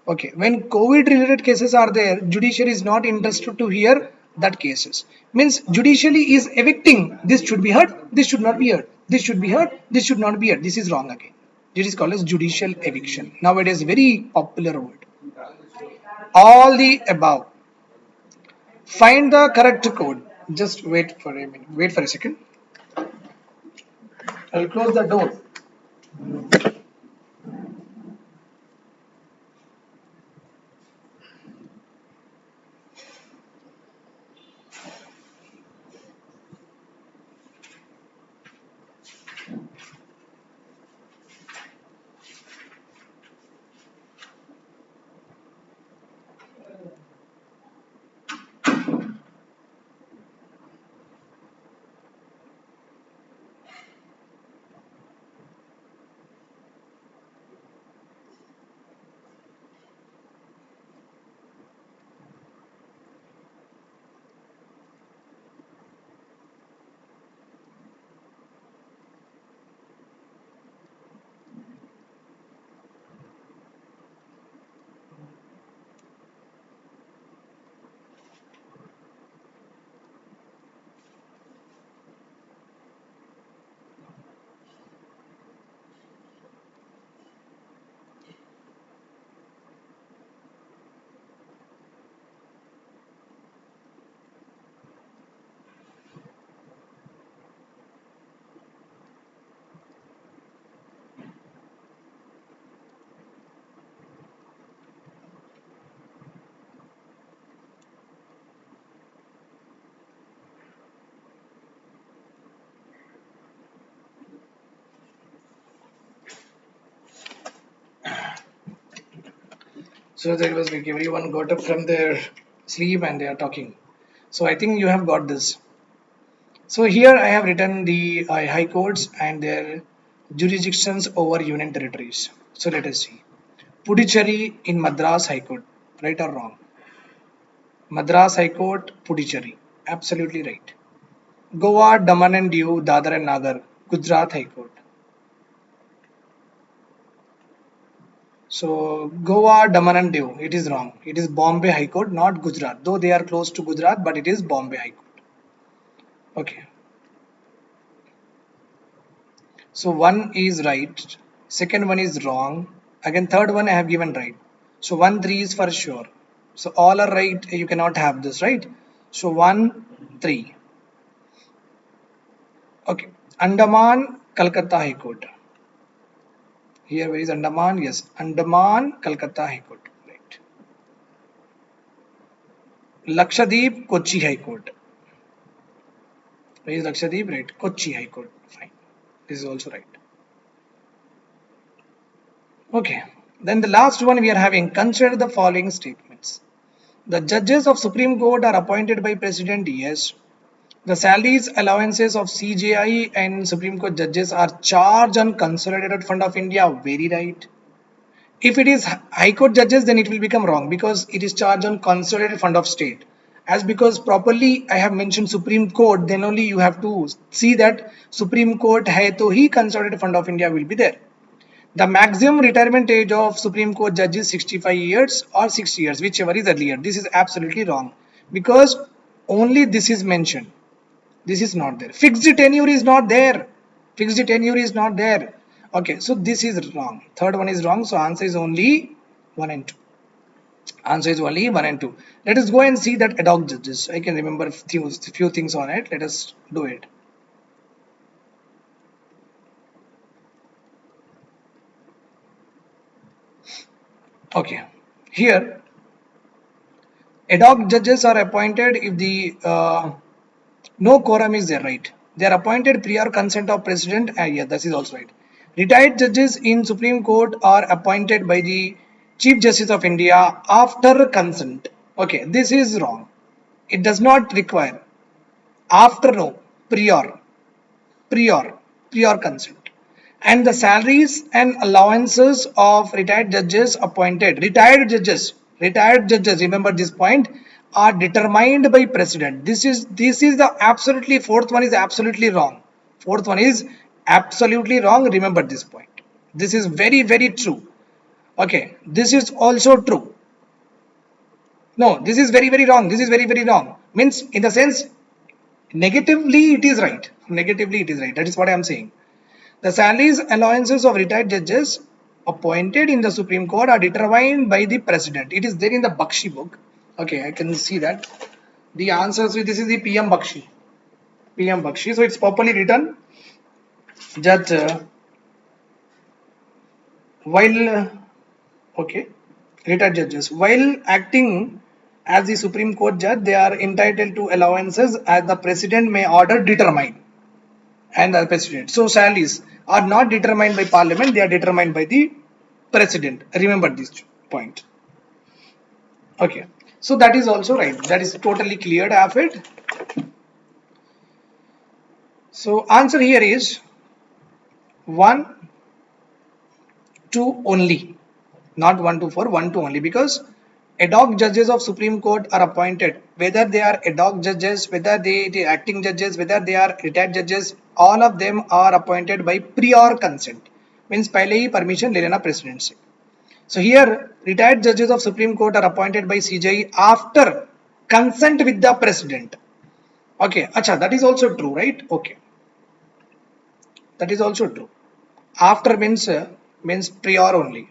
Okay, when COVID related cases are there, judiciary is not interested to hear that cases. Means judicially is evicting. This should be heard, this should not be heard. This should be heard, this should not be heard. This is wrong again. This is called as judicial eviction. Nowadays, very popular word. All the above. Find the correct code. Just wait for a minute. Wait for a second. I'll close the door. So there was like everyone got up from their sleep and they are talking. So I think you have got this. So here I have written the high courts and their jurisdictions over union territories. So let us see. Puducherry in Madras High Court, right or wrong? Madras High Court, Puducherry, absolutely right. Goa, Daman and Diu, Dadar and Nagar, Gujarat High Court. So Goa, Daman and Diu, it is wrong. It is Bombay High Court, not Gujarat. Though they are close to Gujarat, but it is Bombay High Court. Okay. So one is right, second one is wrong. Again, third one I have given right. So 1, 3 is for sure. So all are right. You cannot have this, right? So 1, 3. Okay. Andaman, Calcutta High Court. Here where is Andaman? Yes, Andaman, Calcutta High Court. Right. Lakshadweep, Kochi High Court. Where is Lakshadweep? Right. Kochi High Court. Fine. This is also right. Okay. Then the last one we are having. Consider the following statements. The judges of Supreme Court are appointed by President. Yes. The salaries allowances of CJI and Supreme Court judges are charged on Consolidated Fund of India. Very right. If it is High Court judges, then it will become wrong because it is charged on Consolidated Fund of State. As because properly I have mentioned Supreme Court, then only you have to see that Supreme Court hai to hi Consolidated Fund of India will be there. The maximum retirement age of Supreme Court judge is 65 years or 60 years, whichever is earlier. This is absolutely wrong because only this is mentioned. This is not there. Fixed tenure is not there. Fixed tenure is not there. Okay, so this is wrong. Third one is wrong. So answer is only 1 and 2. Answer is only 1 and 2. Let us go and see that ad hoc judges. I can remember few things on it. Let us do it. Okay, here ad hoc judges are appointed if the no quorum is there, right? They are appointed prior consent of president. Yeah, this is also right. Retired judges in Supreme Court are appointed by the Chief Justice of India after consent. Okay, this is wrong. It does not require after, no, prior, prior, prior consent. And the salaries and allowances of retired judges, remember this point, are determined by president. This is the absolutely fourth one is absolutely wrong. Fourth one is absolutely wrong. Remember this point. This is very, very true. Okay, this is also true. No, this is very, very wrong. This is very, very wrong. Means in the sense, negatively it is right. Negatively it is right. That is what I am saying. The salaries allowances of retired judges appointed in the Supreme Court are determined by the president. It is there in the Bakshi book. Okay, I can see that. The answers, this is the PM Bakshi. PM Bakshi. So it's properly written. Judge while okay, retired judges while acting as the Supreme Court judge, they are entitled to allowances as the president may order determine and the president. So salaries are not determined by parliament; they are determined by the president. Remember this point. Okay, so that is also right. That is totally cleared, Afid. So answer here is 1, 2 only, not 1 to 4, 1 to only, because ad hoc judges of Supreme Court are appointed, whether they are ad hoc judges, whether they acting judges, whether they are retired judges, all of them are appointed by prior consent. Means पहले ही permission ले लेना president से. So here retired judges of Supreme Court are appointed by CJI after consent with the president. Okay, acha, that is also true, right? Okay, that is also true. After means prior only,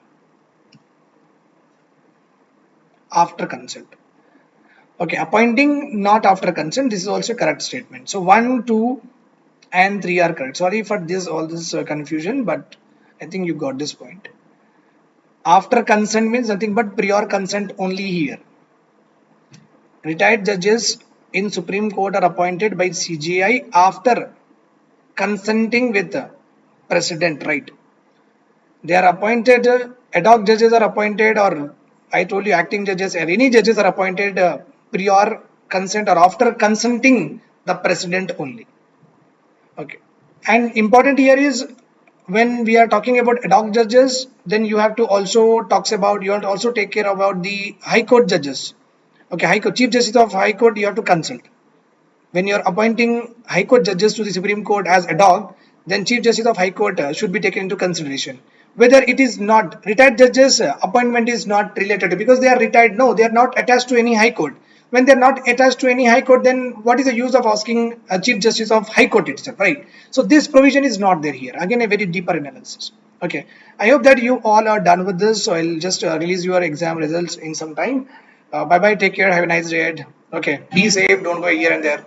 after consent. Okay, appointing not after consent. This is also correct statement. So 1, 2, and 3 are correct. Sorry for this all this confusion, but I think you got this point. After consent means nothing but prior consent only here. Retired judges in Supreme Court are appointed by CJI after consenting with the president, right? They are appointed, ad hoc judges are appointed, or I told you acting judges or any judges are appointed prior consent or after consenting the president only. Okay. And important here is when we are talking about ad hoc judges, then you have to also talks about, you have to also take care about the High Court judges. Okay, High Court, Chief Justice of High Court, you have to consult. When you are appointing High Court judges to the Supreme Court as ad hoc, then Chief Justice of High Court should be taken into consideration. Whether it is not retired judges, appointment is not related to, because they are retired. No, they are not attached to any High Court. When they are not attached to any High Court, then what is the use of asking a Chief Justice of High Court itself, right? So this provision is not there here. Again, a very deeper analysis. Okay, I hope that you all are done with this. So I'll just release your exam results in some time. Bye bye. Take care. Have a nice day. Okay, be safe. Don't go here and there.